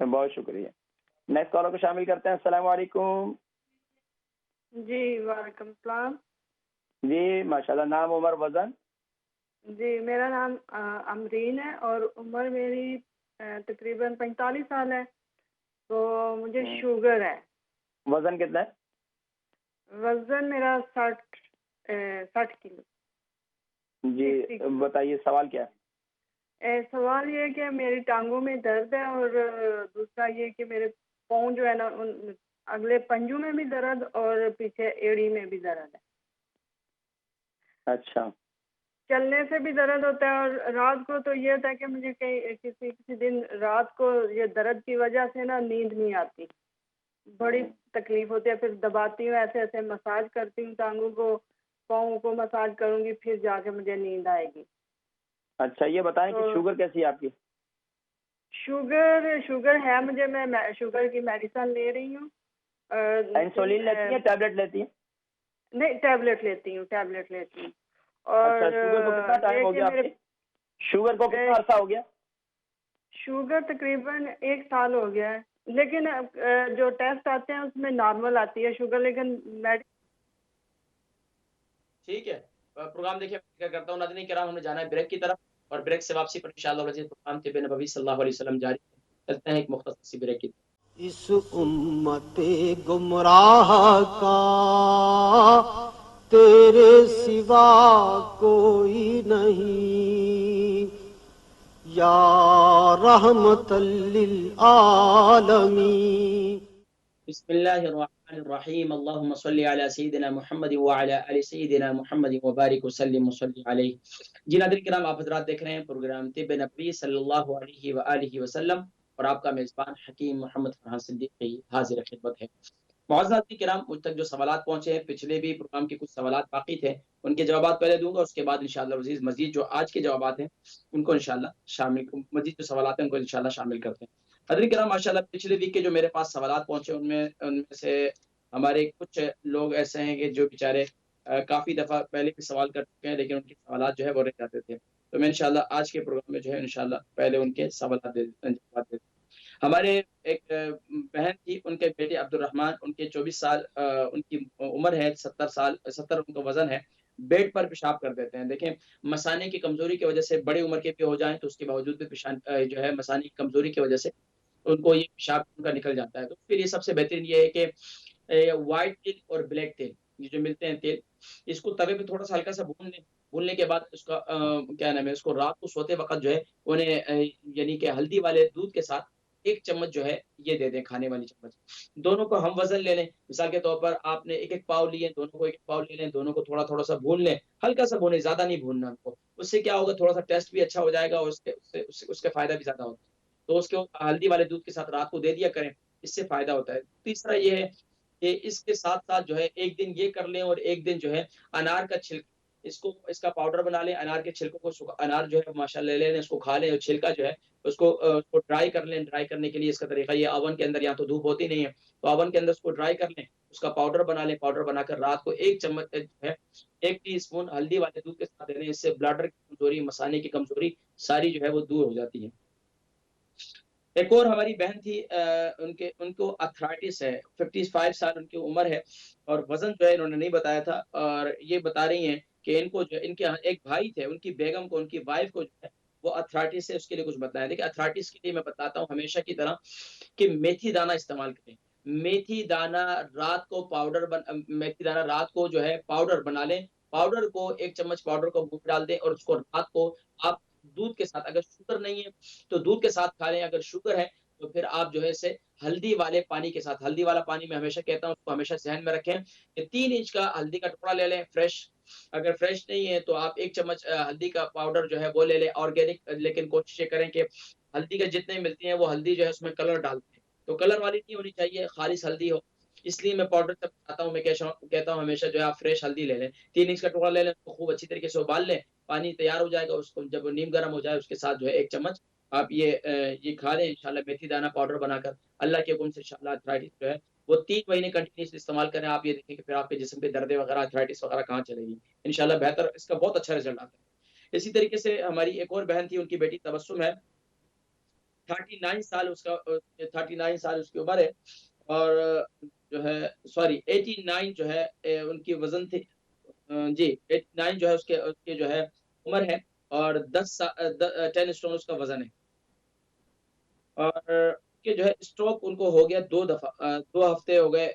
بہت شکریہ. نیکسٹ کالر کو شامل کرتے ہیں. السلام علیکم. جی وعلیکم السلام. جی ماشاءاللہ. نام, عمر, وزن؟ جی میرا نام امرین ہے اور عمر میری تقریباً 45 سال ہے. تو مجھے شوگر ہے. وزن کتنا ہے؟ وزن میرا 60 کلو. جی بتائیے, سوال کیا ہے؟ سوال یہ ہے کہ میری ٹانگوں میں درد ہے, اور دوسرا یہ کہ میرے پاؤں جو ہے نا, اگلے پنجوں میں بھی درد اور پیچھے ایڑی میں بھی درد ہے. اچھا, چلنے سے بھی درد ہوتا ہے, اور رات کو تو یہ ہوتا ہے کہ مجھے کسی دن رات کو یہ درد کی وجہ سے نا نیند نہیں آتی, بڑی تکلیف ہوتی ہے. پھر دباتی ہوں, ایسے مساج کرتی ہوں ٹانگوں کو, پاؤں کو مساج کروں گی, پھر جا کے مجھے نیند آئے گی. اچھا, یہ بتائیں کہ شوگر کیسی ہے آپ کی؟ شوگر ہے مجھے, میں شوگر کی میڈیسن لے رہی ہوں, انسولین لیتی ہیں ٹیبلٹ لیتی ہیں؟ نہیں ٹیبلٹ لیتی ہوں اچھا شوگر کو کتنا ٹائم ہو گیا آپ کی؟ شوگر کو کتنا عرصہ ہو گیا؟ شوگر تقریباً 1 سال ہو گیا ہے، لیکن جو ٹیسٹ آتے ہیں اس میں نارمل آتی ہے شوگر، لیکن ٹھیک ہے پروگرام دیکھیے کیا کرتا ہوں ناظرین کرام، ہم نے جانا ہے بریک کی طرف اور بریک سے واپسی پر انشاءاللہ پروگرام طب نبوی صلی اللہ علیہ وسلم جاری ہے۔ چلتے ہیں ایک مختصر سی بریک کی طرف۔ اس امت گمراہ کا تیرے سوا کوئی نہیں، یا رحمت للعالمین۔ بسم اللہ الرحمن الرحیم، اللہم صلی علی سیدنا محمد وعلی آل سیدنا محمد وبارک وسلم وصلی علیہ۔ جی ناظرین کرام، آپ حضرات دیکھ رہے ہیں پروگرام طب نبوی صلی اللہ علیہ وآلہ وسلم اور آپ کا میزبان حکیم محمد فرحان صدیقی حاضر خدمت ہے۔ معزز ناظرین کرام، مجھ تک جو سوالات پہنچے ہیں، پچھلے بھی پروگرام کے کچھ سوالات باقی تھے، ان کے جوابات پہلے دوں گا، اس کے بعد انشاءاللہ عزیز مزید جو آج کے جوابات ہیں ان کو انشاءاللہ شامل، مزید جو سوالات ہیں ان کو انشاءاللہ شامل کرتے ہیں۔ حضرت کرام ماشاءاللہ پچھلے ویک کے جو میرے پاس سوالات پہنچے ان میں سے ہمارے کچھ لوگ ایسے ہیں کہ جو بیچارے کافی دفعہ پہلے بھی سوال کر چکے ہیں لیکن ان کے سوالات جو ہے وہ رہ جاتے تھے، تو میں انشاءاللہ آج کے پروگرام میں جو ہے انشاءاللہ پہلے ان کے سوالات جواب دیتے ہیں۔ ہمارے ایک بہن تھی، ان کے بیٹے عبد الرحمن، ان کے 24 سال ان کی عمر ہے، 70 ان کا وزن ہے، بیڈ پر پیشاب کر دیتے ہیں۔ دیکھیں مثانے کی کمزوری کی وجہ سے بڑی عمر کے بھی ہو جائیں تو اس کے باوجود بھی جو ہے مثانے کی کمزوری کی وجہ سے ان کو یہ پیشاب ان کا نکل جاتا ہے، تو پھر یہ سب سے بہترین یہ ہے کہ وائٹ تیل اور بلیک تیل یہ جو ملتے ہیں تیل، اس کو توے پہ تھوڑا سا ہلکا سا بھون لیں، بھوننے کے بعد اس کا کیا نام ہے، اس کو رات کو سوتے وقت جو ہے انہیں یعنی کہ ہلدی والے دودھ کے ساتھ 1 چمچ جو ہے یہ دے دیں، کھانے والی چمچ۔ دونوں کو ہم وزن لے لیں، مثال کے طور پر آپ نے 1 پاؤ لیے، دونوں کو 1 پاؤ لے لیں، دونوں کو تھوڑا تھوڑا سا بھون لیں، ہلکا سا بھونے، زیادہ نہیں بھوننا ان کو، اس سے کیا ہوگا تھوڑا سا ٹیسٹ بھی اچھا ہو جائے گا اور اس کے فائدہ بھی زیادہ ہوتا ہے، تو اس کو ہلدی والے دودھ کے ساتھ رات کو دے دیا کریں، اس سے فائدہ ہوتا ہے۔ تیسرا یہ ہے کہ اس کے ساتھ ساتھ جو ہے ایک دن یہ کر لیں اور ایک دن جو ہے انار کا چھلکا، اس کا پاؤڈر بنا لیں، انار کے چھلکوں کو، انار جو ہے ماشاءاللہ لے لیں، اس کو کھا لیں اور چھلکا جو ہے اس کو ڈرائی کر لیں۔ ڈرائی کرنے کے لیے اس کا طریقہ یہ اوون کے اندر، یہاں تو دھوپ ہوتی نہیں ہے تو اوون کے اندر اس کو ڈرائی کر لیں، اس کا پاؤڈر بنا لیں، پاؤڈر بنا کر رات کو 1 چمچ جو ہے 1 ٹی اسپون ہلدی والے دودھ کے ساتھ دے دیں، اس سے بلڈر کی کمزوری، مثانے کی کمزوری ساری جو ہے وہ دور ہو جاتی ہے۔ ایک اور ہماری بہن تھی، ان کو ارتھرائٹس ہے، 55 سال ان کی عمر ہے اور وزن جو ہے انہوں نے نہیں بتایا تھا، اور یہ بتا رہی ہیں کہ ان کو جو ان کے ایک بھائی تھے، ان کی بیگم کو، ان کی وائف کو جو ہے وہ ارتھرائٹس ہے، اس کے لیے کچھ بتائیں۔ دیکھیں ارتھرائٹس کے لیے میں بتاتا ہوں ہمیشہ کی طرح کہ میتھی دانہ استعمال کریں، میتھی دانہ رات کو میتھی دانہ رات کو جو ہے پاؤڈر بنا لیں، پاؤڈر کو 1 چمچ پاؤڈر کو منہ ڈال دیں اور اس کو رات کو آپ دودھ کے ساتھ، اگر شوگر نہیں ہے تو دودھ کے ساتھ کھا لیں، اگر شوگر ہے تو پھر آپ جو ہے اسے ہلدی والے پانی کے ساتھ، ہلدی والا پانی میں ہمیشہ کہتا ہوں اس کو ہمیشہ ذہن میں رکھیں کہ 3 انچ کا ہلدی کا ٹکڑا لے لیں فریش، اگر فریش نہیں ہے تو آپ 1 چمچ ہلدی کا پاؤڈر جو ہے وہ لے لیں آرگینک، لیکن کوشش یہ کریں کہ ہلدی کا جتنے ملتی ہیں وہ ہلدی جو ہے اس میں کلر ڈالتے ہیں تو کلر والی نہیں ہونی چاہیے، خالص ہلدی ہو، اس لیے میں پاؤڈر جب بتاتا ہوں میں کہتا ہوں ہمیشہ جو ہے آپ فریش ہلدی لے لیں، 3 انچ کا ٹکڑا لے لیں، اس کو خوب اچھی طریقے سے ابال لیں، پانی تیار ہو جائے گا، اس کو جب نیم گرم ہو جائے اس کے ساتھ جو ہے 1 چمچ آپ یہ کھا لیں انشاءاللہ، میتھی دانہ پاؤڈر بنا کر، اللہ کے حکم سے انشاءاللہ ارتھرائٹس جو ہے وہ 3 مہینے کنٹینیوس استعمال کریں، آپ یہ دیکھیں کہ پھر آپ کے جسم پہ درد وغیرہ ارتھرائٹس وغیرہ کہاں چلے گی، انشاءاللہ بہتر، اس کا بہت اچھا رزلٹ آتا ہے۔ اسی طریقے سے ہماری ایک اور بہن تھی، ان کی بیٹی تبسم ہے، 39 سال اس کی عمر ہے، اور جو ہے 89 جو ہے ان کی وزن تھی، جی 89 جو ہے اس کے جو ہے عمر ہے، اور 10 اسٹون اس کا وزن ہے، اور کہ جو ہے اسٹروک ان کو ہو گیا 2 دفعہ، 2 ہفتے ہو گئے،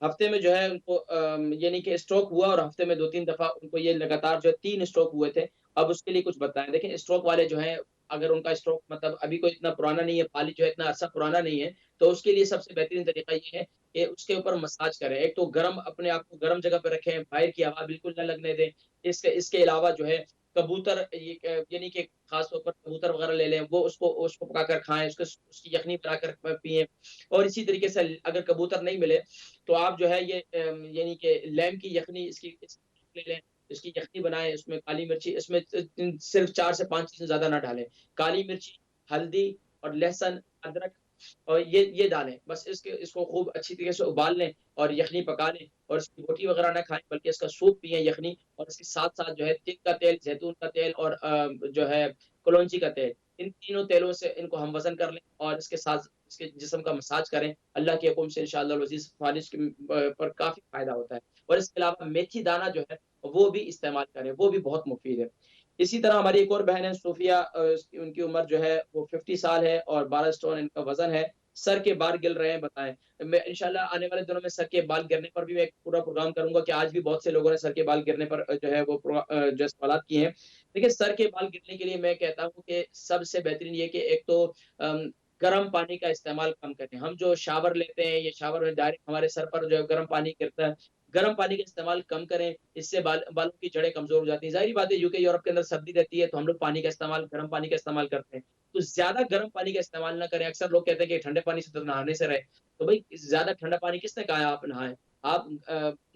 ہفتے میں جو ہے ان کو یعنی کہ اسٹروک ہوا اور ہفتے میں 2-3 دفعہ ان کو یہ لگاتار جو ہے 3 اسٹروک ہوئے تھے۔ اب اس کے لیے کچھ بتائیں۔ دیکھیں اسٹروک والے جو ہیں اگر ان کا اسٹروک مطلب ابھی کوئی اتنا پرانا نہیں ہے، پالی جو ہے اتنا عرصہ پرانا نہیں ہے، تو اس کے لیے سب سے بہترین طریقہ یہ ہے کہ اس کے اوپر مساج کریں، ایک تو اپنے آپ کو گرم جگہ پہ رکھیں، باہر کی ہوا بالکل نہ لگنے دیں، اس کے علاوہ جو ہے کبوتر یعنی کہ خاص طور پر کبوتر وغیرہ لے لیں، وہ اس کو پکا کر کھائیں، اس کی یخنی بنا کر پئیں، اور اسی طریقے سے اگر کبوتر نہیں ملے تو آپ جو ہے یہ یعنی کہ لیم کی یخنی اس کی لے لیں، اس کی یخنی بنائیں، اس میں کالی مرچی، اس میں صرف 4 سے 5 چیزیں زیادہ نہ ڈالیں، کالی مرچی، ہلدی اور لہسن، ادرک اور یہ ڈالیں بس، اس کو خوب اچھی طریقے سے ابال لیں اور یخنی پکا لیں، اور اس کی روٹی وغیرہ نہ کھائیں بلکہ اس کا سوپ پئیں یخنی، اور اس کے ساتھ ساتھ جو ہے تل کا تیل، زیتون کا تیل اور جو ہے کلونجی کا تیل، ان تینوں تیلوں سے ان کو ہم وزن کر لیں اور اس کے ساتھ اس کے جسم کا مساج کریں، اللہ کے حکم سے انشاءاللہ العزیز فالج پر کافی فائدہ ہوتا ہے۔ اور اس کے علاوہ میتھی دانہ جو ہے وہ بھی استعمال کریں، وہ بھی بہت مفید ہے۔ اسی طرح ہماری ایک اور بہن ہے صوفیہ، ان کی عمر جو ہے وہ 50 سال ہے اور 12 اسٹون ان کا وزن ہے، سر کے بال گر رہے ہیں، بتائیں۔ میں انشاءاللہ آنے والے دنوں میں سر کے بال گرنے پر بھی میں ایک پورا پروگرام کروں گا، کہ آج بھی بہت سے لوگوں نے سر کے بال گرنے پر جو ہے وہ جو سوالات کیے ہیں۔ دیکھیں سر کے بال گرنے کے لیے میں کہتا ہوں کہ سب سے بہترین یہ کہ ایک تو گرم پانی کا استعمال کم کریں۔ ہم جو شاور لیتے ہیں، یہ شاور میں ڈائریکٹ ہمارے سر پر جو ہے گرم پانی گرتا ہے، گرم پانی کا استعمال کم کریں، اس سے بالوں کی جڑیں کمزور ہو جاتی ہیں۔ ظاہری بات ہے یوکے یورپ کے اندر سردی رہتی ہے تو ہم لوگ پانی کا استعمال، گرم پانی کا استعمال کرتے ہیں، تو زیادہ گرم پانی کا استعمال نہ کریں۔ اکثر لوگ کہتے ہیں کہ ٹھنڈے پانی سے تو نہانے سے رہے، تو بھائی زیادہ ٹھنڈا پانی کس نے کہا ہے آپ نہائیں؟ آپ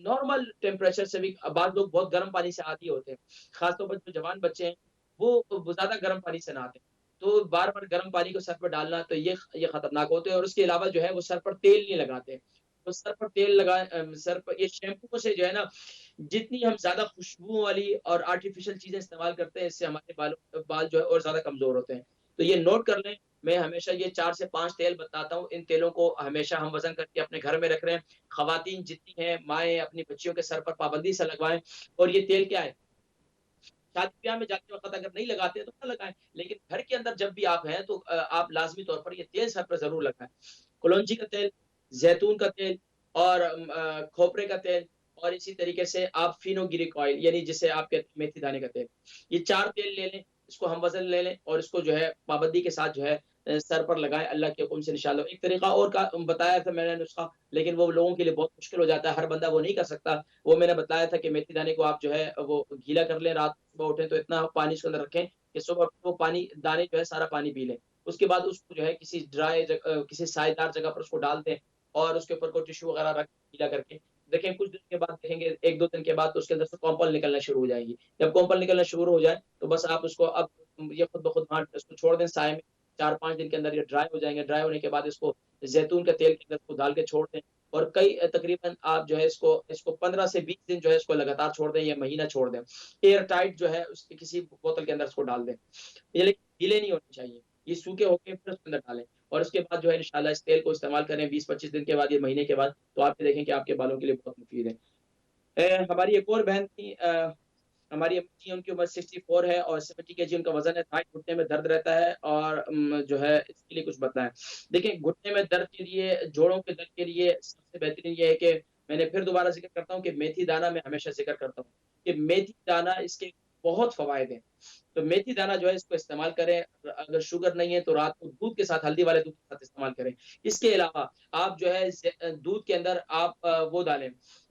نارمل ٹیمپریچر سے بھی، بعض لوگ بہت گرم پانی سے عادی ہوتے ہیں، خاص طور پر جو جوان بچے ہیں وہ زیادہ گرم پانی سے نہاتے ہیں، تو بار بار گرم پانی کو سر پر ڈالنا تو یہ خطرناک ہوتے ہیں۔ اور اس کے علاوہ جو ہے وہ سر پر تیل نہیں لگاتے، تو سر پر تیل لگائیں، سر پر یہ شیمپو سے جو ہے نا، جتنی ہم زیادہ خوشبو والی اور آرٹیفیشل چیزیں استعمال کرتے ہیں، اس سے ہمارے بال جو ہے اور زیادہ کمزور ہوتے ہیں۔ تو یہ نوٹ کر لیں، میں ہمیشہ یہ 4 سے 5 تیل بتاتا ہوں، ان تیلوں کو ہمیشہ ہم وزن کر کے اپنے گھر میں رکھ رہے ہیں۔ خواتین جتنی ہیں، مائیں اپنی بچیوں کے سر پر پابندی سے لگوائیں۔ اور یہ تیل کیا ہے، شادی بیاہ میں جاتے وقت اگر نہیں لگاتے تو نہ لگائیں، لیکن گھر کے اندر جب بھی آپ ہیں تو آپ لازمی طور پر یہ تیل سر پر ضرور لگائیں۔ کلونجی کا تیل، زیتون کا تیل اور کھوپرے کا تیل، اور اسی طریقے سے آپ فینوگریک آئل، یعنی جسے آپ کہتے ہیں میتھی دانے کا تیل، یہ 4 تیل لے لیں، اس کو ہم وزن لے لیں اور اس کو جو ہے پابندی کے ساتھ جو ہے سر پر لگائیں اللہ کے حکم سے انشاءاللہ۔ ایک طریقہ اور کا بتایا تھا میں نے نسخہ، لیکن وہ لوگوں کے لیے بہت مشکل ہو جاتا ہے، ہر بندہ وہ نہیں کر سکتا۔ وہ میں نے بتایا تھا کہ میتھی دانے کو آپ جو ہے وہ گیلا کر لیں، رات صبح اٹھیں تو اتنا پانی اس کے اندر رکھیں کہ صبح وہ پانی دانے جو ہے سارا پانی پی لیں۔ اس کے بعد اس کو جو ہے کسی ڈرائی جگہ، کسی سائے دار جگہ پر اس کو ڈال دیں اور اس کے اوپر کوئی ٹشو وغیرہ رکھ گیلا کر کے دیکھیں، کچھ دن کے بعد دیکھیں گے، 1-2 دن کے بعد تو اس کے اندر سے کومپل نکلنا شروع ہو جائیں گی۔ جب کومپل نکلنا شروع ہو جائے تو بس آپ اس کو اب یہ خود بخود اس کو چھوڑ دیں سائے میں، 4-5 دن کے اندر یہ ڈرائی ہو جائیں گے۔ ڈرائی ہونے کے بعد اس کو زیتون کے تیل کے اندر اس کو ڈال کے چھوڑ دیں، اور کئی تقریباً آپ جو ہے اس کو 15 سے 20 دن جو ہے اس کو لگاتار چھوڑ دیں یا مہینہ چھوڑ دیں، ایئر ٹائٹ جو ہے اس کی کسی بوتل کے اندر اس کو ڈال دیں، یہ لیکن گیلے نہیں ہونے چاہیے، یہ سوکھے ہو کے پھر اس کے اندر ڈالیں، اور اس کے بعد جو ہے انشاءاللہ اس تیل کو استعمال کریں 20-25 دن کے بعد یا مہینے کے بعد، تو آپ دیکھیں کہ آپ کے بالوں کے لیے بہت مفید ہے۔ ہماری ایک اور بہن تھی، ہماری امی جی، ان کی عمر 64 ہے اور 70 کے جی ان کا وزن ہے، تھائی گھٹنے میں درد رہتا ہے، اور جو ہے اس کے لیے کچھ بتائیں۔ دیکھیں گھٹنے میں درد کے لیے، جوڑوں کے درد کے لیے سب سے بہترین یہ ہے کہ میں نے پھر دوبارہ ذکر کرتا ہوں کہ میتھی دانہ، میں ہمیشہ ذکر کرتا ہوں کہ میتھی دانہ اس کے بہت فوائد ہیں، تو میتھی دانہ جو ہے اس کو استعمال کریں۔ اگر شوگر نہیں ہے تو رات کو دودھ کے ساتھ، ہلدی والے دودھ کے ساتھ استعمال کریں۔ اس کے علاوہ آپ جو ہے دودھ کے اندر آپ وہ ڈالیں،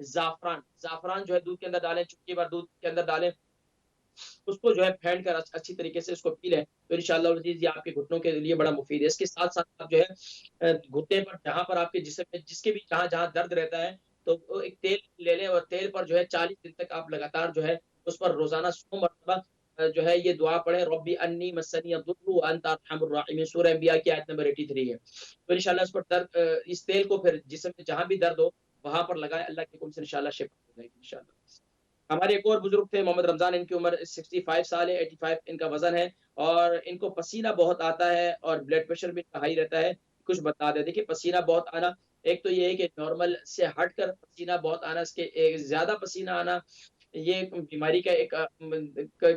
زعفران جو ہے دودھ کے اندر ڈالیں، چٹکی بھر دودھ کے اندر ڈالیں، اس کو جو ہے پھینٹ کر اچھی طریقے سے اس کو پی لیں، تو انشاءاللہ یہ آپ کے گھٹنوں کے لیے بڑا مفید ہے۔ اس کے ساتھ ساتھ آپ جو ہے گھٹنے پر جہاں پر آپ کے جسم میں جس کے بھی جہاں درد رہتا ہے، تو ایک تیل لے لیں اور تیل پر جو ہے 40 دن تک آپ لگاتار جو ہے اس پر روزانہ 100 مرتبہ جو ہے یہ دعا پڑھیں، ربی انی مسنی الضر وانت ارحم الراحمین، سورہ انبیاء کی آیت نمبر 83 ہے۔ تو انشاءاللہ اس پر اس تیل کو پھر جسم میں جہاں بھی درد ہو وہاں پر لگائیں، اللہ کے حکم سے انشاءاللہ شفا ہو جائے گی انشاءاللہ۔ ہمارے ایک اور بزرگ تھے محمد رمضان، ان کی عمر 65 سال ہے، 85 ان کا وزن ہے، اور ان کو پسینہ بہت آتا ہے اور بلڈ پریشر بھی ہائی رہتا ہے۔ کچھ بتا دیں، دیکھیں پسینہ بہت آنا، ایک تو یہ ہے کہ نارمل سے ہٹ کر پسینہ بہت آنا، اس کے زیادہ پسینہ آنا یہ بیماری کا ایک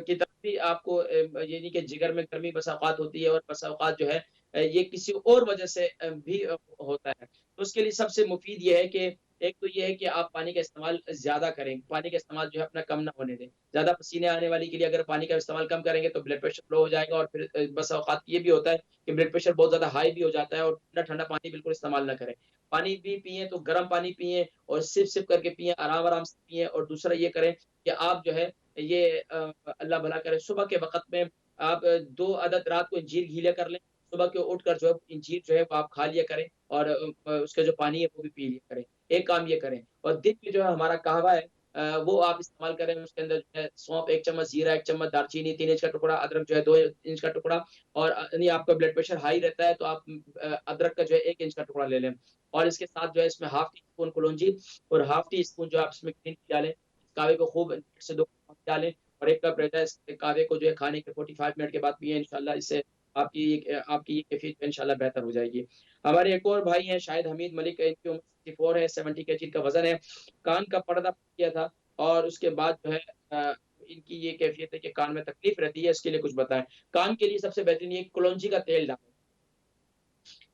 کی طرف بھی آپ کو، یعنی کہ جگر میں گرمی بسا اوقات ہوتی ہے، اور بسا اوقات جو ہے یہ کسی اور وجہ سے بھی ہوتا ہے، تو اس کے لیے سب سے مفید یہ ہے کہ ایک تو یہ ہے کہ آپ پانی کا استعمال زیادہ کریں، پانی کا استعمال جو ہے اپنا کم نہ ہونے دیں۔ زیادہ پسینے آنے والی کے لیے اگر پانی کا استعمال کم کریں گے تو بلڈ پریشر لو ہو جائے گا، اور پھر بس اوقات یہ بھی ہوتا ہے کہ بلڈ پریشر بہت زیادہ ہائی بھی ہو جاتا ہے، اور ٹھنڈا ٹھنڈا پانی بالکل استعمال نہ کریں۔ پانی بھی پئیں تو گرم پانی پئیں اور سپ سپ کر کے پئیں، آرام آرام سے پئیں، اور دوسرا یہ کریں کہ آپ جو ہے یہ اللہ بھلا کرے، صبح کے وقت میں آپ 2 عدد رات کو انجیر گیلا کر لیں، صبح کے اٹھ کر جو ہے انجیر جو ہے وہ آپ کھا لیا کریں، اور اس کا جو پانی ہے وہ بھی پی لیا کریں، ایک کام یہ کریں۔ اور دن میں جو ہے ہمارا قہوہ ہے، وہ آپ استعمال کریں. اس کے اندر جو ہے سونف 1 چمچ، زیرہ 1 چمچ، دارچینی 3 انچ کا ٹکڑا، ادرک جو ہے 2 انچ کا ٹکڑا. اور یعنی آپ کا بلڈ پریشر ہائی رہتا ہے تو آپ ادرک کا جو ہے 1 انچ کا ٹکڑا لے لیں. اور اس کے ساتھ جو ہے اس میں ½ ٹی اسپون کلونجی اور ½ ٹی اسپون جو آپ اس میں گرین ٹی ڈالیں. اس کاوے کو خوب سے 2 ڈالیں اور 1 کپ رہتا ہے. اس کاوے کو جو ہے کھانے کے 45 منٹ کے بعد پیئیں. انشاءاللہ اس سے آپ کی یہ کیفیت انشاءاللہ بہتر ہو جائے گی. ہمارے ایک اور بھائی ہیں شاہد حمید ملک، ان کی عمر 64 ہے، 70 kg کا وزن ہے. کان کا پردہ کیا تھا اور اس کے بعد جو ہے ان کی یہ کیفیت ہے کہ کان میں تکلیف رہتی ہے. اس کے لیے کچھ بتائیں. کان کے لیے سب سے بہترین یہ کلونجی کا تیل ڈالیں.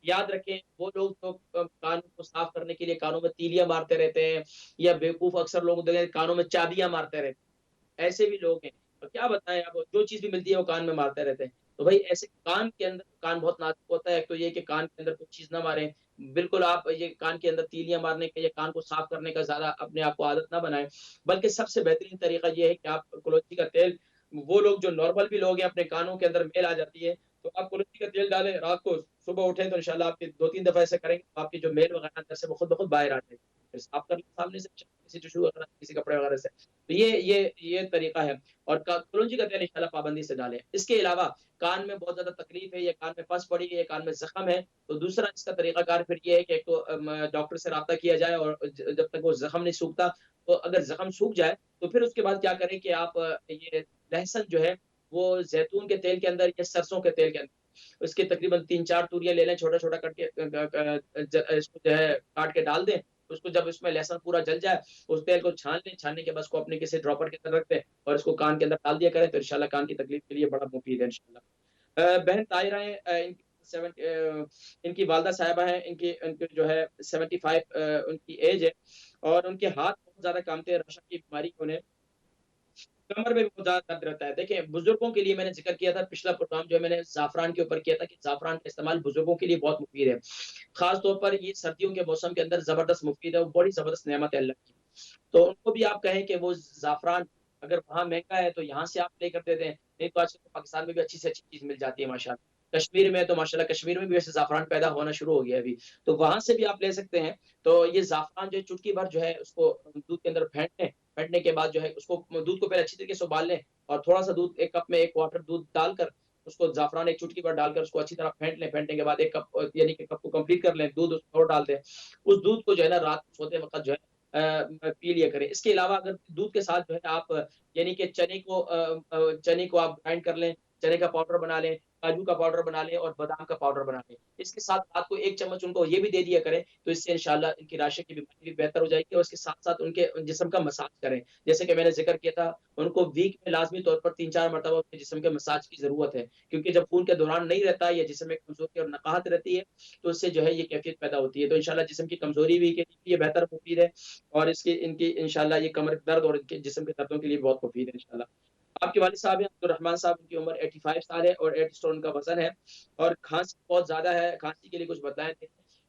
یاد رکھیں وہ لوگ جو کانوں کو صاف کرنے کے لیے کانوں میں تیلیاں مارتے رہتے ہیں، یا بیوقوف اکثر لوگ کانوں میں چابیاں مارتے رہتے ہیں، ایسے بھی لوگ ہیں. تو کیا بتائیں، اب جو چیز بھی ملتی ہے وہ کان میں مارتے رہتے ہیں. تو بھائی ایسے کان کے اندر، کان بہت نازک ہوتا ہے. ایک تو یہ کہ کان کے اندر کوئی چیز نہ ماریں بالکل. آپ یہ کان کے اندر تیلیاں مارنے کا یا کان کو صاف کرنے کا زیادہ اپنے آپ کو عادت نہ بنائیں، بلکہ سب سے بہترین طریقہ یہ ہے کہ آپ کلونجی کا تیل، وہ لوگ جو نارمل بھی لوگ ہیں اپنے کانوں کے اندر میل آ جاتی ہے تو آپ کلونجی کا تیل ڈالیں، رات کو صبح اٹھیں تو انشاءاللہ آپ کے 2-3 دفعہ ایسے کریں گے تو آپ کی جو میل وغیرہ اندر سے وہ خود بخود باہر آ جائے گی. پھر صاف کر لیں سامنے سے کسی ٹشو وغیرہ کسی کپڑے وغیرہ سے. تو یہ طریقہ ہے. اور کلونجی کا تیل انشاءاللہ پابندی سے ڈالیں. اس کے علاوہ کان میں بہت زیادہ تکلیف ہے یا کان میں پس پڑی ہے یا کان میں زخم ہے تو دوسرا اس کا طریقہ کار پھر یہ ہے کہ ایک تو ڈاکٹر سے رابطہ کیا جائے، اور جب تک وہ زخم نہیں سوکھتا تو اگر زخم سوکھ جائے تو پھر اس کے بعد کیا کریں کہ آپ یہ لہسن جو ہے وہ زیتون کے تیل کے اندر یا سرسوں کے تیل کے اندر اس کے تقریباً 3-4 توریاں لے لیں، چھوٹا چھوٹا کٹ کے اس کو جو ہے کاٹ کے ڈال دیں. اس کو جب اس میں لہسن پورا جل جائے اس تیل کو چھان لیں. چھاننے کے بعد اس کو اپنے کسی ڈراپر کے اندر رکھ دیں اور اس کو کان کے اندر ڈال دیا کریں تو انشاءاللہ کان کی تکلیف کے لیے بڑا مفید ہے انشاءاللہ. بہن طاہرہ ہیں، ان کی والدہ صاحبہ ہیں، ان کی جو ہے 75 ان کی ایج ہے اور ان کے ہاتھ بہت زیادہ کامتے ہیں. رشا کی بیماری انہیں کمر میں بھی بہت زیادہ درد رہتا ہے. دیکھیں بزرگوں کے لیے میں نے ذکر کیا تھا پچھلا پروگرام جو میں نے زعفران کے اوپر کیا تھا کہ زعفران کا استعمال بزرگوں کے لیے بہت مفید ہے. خاص طور پر یہ سردیوں کے موسم کے اندر زبردست مفید ہے، وہ بڑی زبردست نعمت ہے اللہ کی. تو ان کو بھی آپ کہیں کہ وہ زعفران اگر وہاں مہنگا ہے تو یہاں سے آپ لے کر دے دیں، نہیں تو آج کل پاکستان میں بھی اچھی سے اچھی چیز مل جاتی ہے ماشاءاللہ. کشمیر میں تو ماشاءاللہ کشمیر میں بھی ویسے زعفران پیدا ہونا شروع ہو گیا ابھی، تو وہاں سے بھی آپ لے سکتے ہیں. تو یہ زعفران جو ہے چٹکی بھر جو ہے اس کو دودھ کے اندر پھینٹ لیں. پھینٹنے کے بعد جو ہے اس کو دودھ کو پہلے اچھی طریقے سے ابال لیں اور تھوڑا سا دودھ، 1 کپ میں 1 کوارٹر دودھ ڈال کر اس کو زعفران 1 چٹکی بھر ڈال کر اس کو اچھی طرح پھینٹ لیں. پھینٹنے کے بعد 1 کپ یعنی کہ کپ کو کمپلیٹ کر لیں، دودھ اس میں اور ڈال دیں. اس دودھ کو جو ہے نا رات کو سوتے وقت جو ہے پی لیا کریں. اس کے علاوہ اگر دودھ کے ساتھ جو ہے آپ یعنی کہ چنے کو آپ گرائنڈ کر لیں، چنے کا پاؤڈر بنا لیں، کاجو کا پاؤڈر بنا لیں اور بادام کا پاؤڈر بنا لیں. اس کے ساتھ رات کو 1 چمچ ان کو یہ بھی دے دیا کریں تو اس سے انشاءاللہ ان کی راشے کی بیماری بھی بہتر ہو جائے گی. اور اس کے ساتھ ساتھ ان کے جسم کا مساج کریں. جیسے کہ میں نے ذکر کیا تھا ان کو ویک میں لازمی طور پر 3-4 مرتبہ اپنے جسم کے مساج کی ضرورت ہے، کیونکہ جب خون کے دوران نہیں رہتا ہے یا جسم میں کمزوری اور نقاہت رہتی ہے تو اس سے جو ہے یہ کیفیت پیدا ہوتی ہے. تو انشاءاللہ جسم کی کمزوری بھی کے لیے یہ بہتر مفید ہے اور ان کی انشاءاللہ یہ کمر درد اور ان کے جسم کے دردوں کے لیے بہت مفید ہے انشاءاللہ. آپ کے والد صاحب ہیں عبدالرحمان صاحب، ان کی عمر 85 سال ہے اور 8 اسٹون کا وزن ہے اور کھانسی بہت زیادہ ہے. کھانسی کے لیے کچھ بتائیں.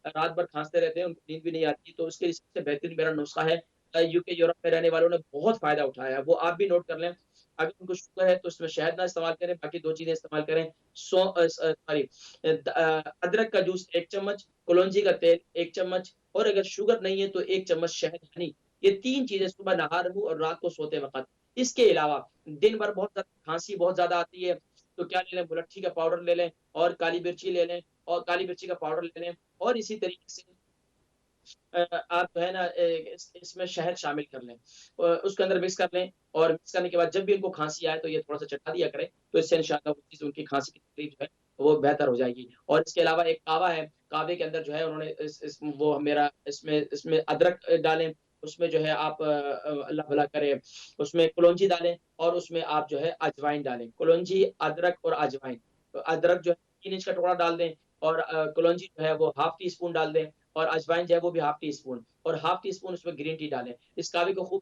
رات بھر کھانستے رہتے ہیں، ان کو نیند بھی نہیں آتی. تو اس کے لیے سب سے بہترین میرا نسخہ ہے، UK یورپ میں رہنے والوں نے بہت فائدہ اٹھایا ہے، وہ آپ بھی نوٹ کر لیں. اگر ان کو شوگر ہے تو اس میں شہد نہ استعمال کریں، باقی 2 چیزیں استعمال کریں. ادرک کا جوس 1 چمچ، کلونجی کا تیل 1 چمچ اور اگر شوگر نہیں ہے تو 1 چمچ شہد ہنی. یہ 3 چیزیں صبح نہار منہ اور رات کو سوتے وقت. اس کے علاوہ دن بھر بہت زیادہ کھانسی بہت زیادہ آتی ہے تو کیا لے لیں، ملٹھی کا پاؤڈر لے لیں اور کالی مرچی لے لیں اور کالی مرچی کا پاؤڈر لے لیں اور اسی طریقے سے آپ جو ہے نا اس میں شہد شامل کر لیں، اس کے اندر مکس کر لیں اور مکس کرنے کے بعد جب بھی ان کو کھانسی آئے تو یہ تھوڑا سا چٹا دیا کریں تو اس سے انشاءاللہ وہ چیز ان کی کھانسی کی تکلیف جو ہے وہ بہتر ہو جائے گی. اور اس کے علاوہ ایک کعوہ ہے، کعوے کے اندر جو ہے انہوں نے وہ میرا اس میں ادرک ڈالیں، اس میں جو ہے آپ اللہ بھلا کرے اس میں کلونجی ڈالیں اور اس میں آپ جو ہے اجوائن ڈالیں. کلونجی، ادرک اور اجوائن. ادرک جو ہے 3 انچ کا ٹکڑا ڈال دیں اور کلونجی جو ہے وہ ½ ٹی اسپون ڈال دیں اور اجوائن جو ہے وہ بھی ½ ٹی اسپون اور ½ ٹی اسپون اس میں گرین ٹی ڈالیں. اس کعوے کو خوب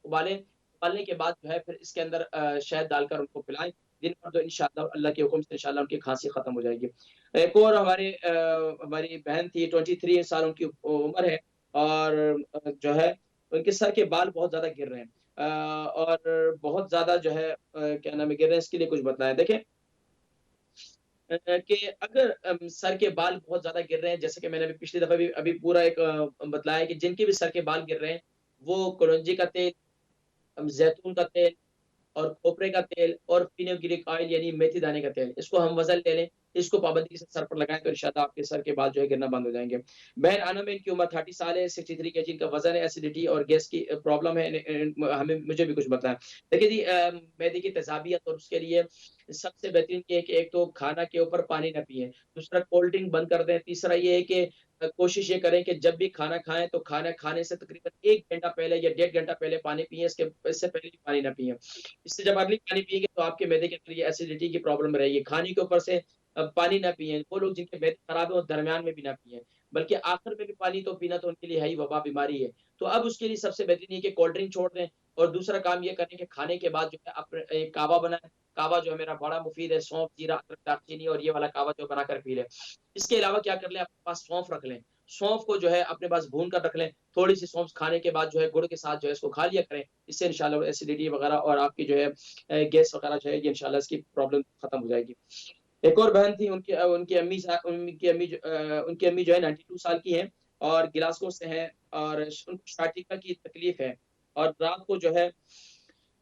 ابالیں. ابالنے کے بعد جو ہے پھر اس کے اندر شہد ڈال کر ان کو پلائیں دن بھر تو انشاءاللہ اللہ کے حکم سے انشاءاللہ ان کی کھانسی ختم ہو جائے گی. ایک اور ہماری بہن تھی 23 سال ان کی عمر ہے اور جو ہے ان کے سر کے بال بہت زیادہ گر رہے ہیں اور بہت زیادہ جو ہے کیا نام ہے گر رہے ہیں. اس کے لیے کچھ بتائیں. دیکھیں کہ اگر سر کے بال بہت زیادہ گر رہے ہیں، جیسے کہ میں نے پچھلی دفعہ بھی ابھی پورا ایک بتلایا کہ جن کے بھی سر کے بال گر رہے ہیں وہ کلونجی کا تیل زیتون کا تیل اور کھوپرے کا تیل اور فینوگریک آئل یعنی میتھی دانے کا تیل، اس کو ہم وزن لے لیں، اس کو پابندی سے سر پر لگائیں تو انشاءاللہ آپ کے سر کے بال جو ہے گرنا بند ہو جائیں گے۔ بہن انم، ان کی عمر 30 سال ہے، 63 کے جی ان کا وزن ہے، ایسیڈیٹی اور گیس کی پرابلم ہے، مجھے بھی کچھ بتائیں۔ دیکھیے جی، معدے کی تیزابیت اور اس کے لیے سب سے بہترین یہ ہے کہ ایک تو کھانا کے اوپر پانی نہ پئیں، دوسرا کولڈ ڈرنک بند کر دیں، تیسرا یہ ہے کہ کوشش یہ کریں کہ جب بھی کھانا کھائیں تو کھانا کھانے سے تقریباً 1 گھنٹہ پہلے یا 1.5 گھنٹہ پہلے پانی پئیں، اس سے پہلے پانی نہ پئیں۔ اس سے جب ارلی پانی پیئیں گے تو آپ کے معدے کے اندر یہ ایسیڈیٹی کی پرابلم رہے گی۔ کھانے کے اوپر سے پانی نہ پئیں، وہ لوگ جن کے معدے خراب ہے وہ درمیان میں بھی نہ پئیں، بلکہ آخر میں بھی پانی تو پینا تو ان کے لیے ہے ہی وبا بیماری ہے۔ تو اب اس کے لیے سب سے بہترین یہ کہ کولڈ ڈرنک چھوڑ دیں، اور دوسرا کام یہ کریں کہ کھانے کے بعد جو ہے آپ ایک کعوہ بنائیں۔ کعوہ جو ہے میرا بڑا مفید ہے، سونف، جیرا، ادرک، دار چینی اور یہ والا کعوہ جو بنا کر پی لیں۔ اس کے علاوہ کیا کر لیں، اپنے پاس سونف رکھ لیں، سونف کو جو ہے اپنے پاس بھون کر رکھ لیں، تھوڑی سی سونف کھانے کے بعد جو ہے گڑ کے ساتھ جو ہے اس کو کھا لیا کریں، اس سے انشاءاللہ ایسیڈیٹی وغیرہ اور آپ کی جو ہے گیس وغیرہ جو ہے یہ انشاءاللہ اس کی پرابلم ختم ہو جائے گی۔ ایک اور بہن تھی، ان کی امی جو ہے 92 سال کی ہیں اور گلاسکو سے ہیں، اور ان کو سciatica کی تکلیف ہے، اور رات کو جو ہے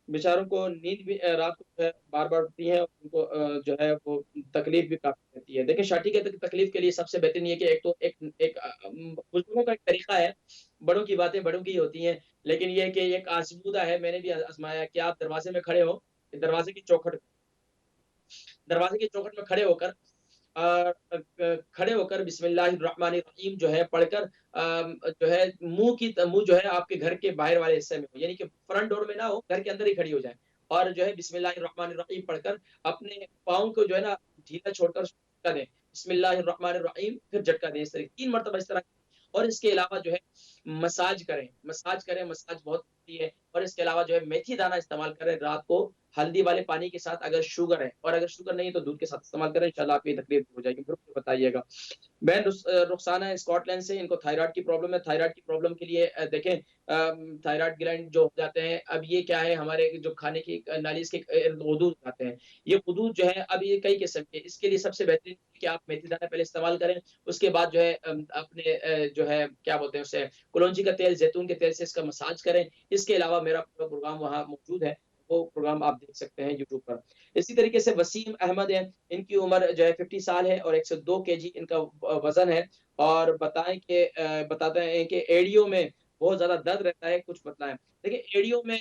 بیچاروں کو نیند بھی رات کو جو ہے بار بار اٹھتی ہے، ان کو جو ہے وہ تکلیف بھی کافی رہتی ہے۔ دیکھیں سciatica کی تکلیف کے لیے سب سے بہترین یہ کہ ایک تو ایک بزرگوں کا ایک طریقہ ہے، بڑوں کی باتیں بڑوں کی ہوتی ہیں، لیکن یہ کہ ایک آزمودہ ہے، میں نے بھی آزمایا کہ آپ دروازے میں کھڑے ہو، دروازے کی چوکھٹ میں کھڑے ہو کر بسم اللہ الرحمن الرحیم جو ہے پڑھ کر جو ہے منہ جو ہے آپ کے گھر کے باہر والے حصے میں ہو، یعنی کہ فرنٹ ڈور میں نہ ہو، گھر کے اندر ہی کھڑی ہو جائے، اور جو ہے بسم اللہ الرحمن الرحیم پڑھ کر اپنے پاؤں کو جو ہے نا ڈھیلا چھوڑ کر جھٹکا دیں، بسم اللہ الرحمن الرحیم، پھر جھٹکا دیں، اس طرح 3 مرتبہ اس طرح۔ اور اس کے علاوہ جو ہے مساج کریں، مساج بہت ہوتی ہے، اور اس کے علاوہ جو ہے میتھی دانہ استعمال کریں رات کو ہلدی والے پانی کے ساتھ، اگر شوگر ہے، اور اگر شوگر نہیں ہے تو دودھ کے ساتھ استعمال کریں، انشاءاللہ آپ کی تکلیف ہو جائے گی۔ پھر بتائیے گا۔ بہن رخسانہ اسکاٹ لینڈ سے، ان کو تھائرائڈ کی پرابلم ہے۔ تھائرائڈ کی پرابلم کے لیے دیکھیں تھائرائڈ گلینڈ جو ہو جاتے ہیں، اب یہ کیا ہے، ہمارے جو کھانے کی نالیز کے غدود آتے ہیں، یہ غدود جو ہے اب یہ کئی قسم کے، اس کے لیے سب سے بہترین کہ آپ میتھی دانہ پہلے استعمال کریں، اس کے بعد جو ہے اپنے جو ہے کیا بولتے ہیں اسے، کلونجی کا تیل، زیتون کے تیل سے اس کا مساج کریں۔ اس کے علاوہ میرا پورا پروگرام وہاں موجود ہے، وہ پروگرام آپ دیکھ سکتے ہیں یوٹیوب پر۔ اسی طریقے سے وسیم احمد ہیں، ان کی عمر جو ہے 50 سال ہے اور 102 kg ان کا وزن ہے، اور بتاتے ہیں کہ ایڑیوں میں بہت زیادہ درد رہتا ہے، کچھ بتلائیں۔ دیکھیں ایڑیوں میں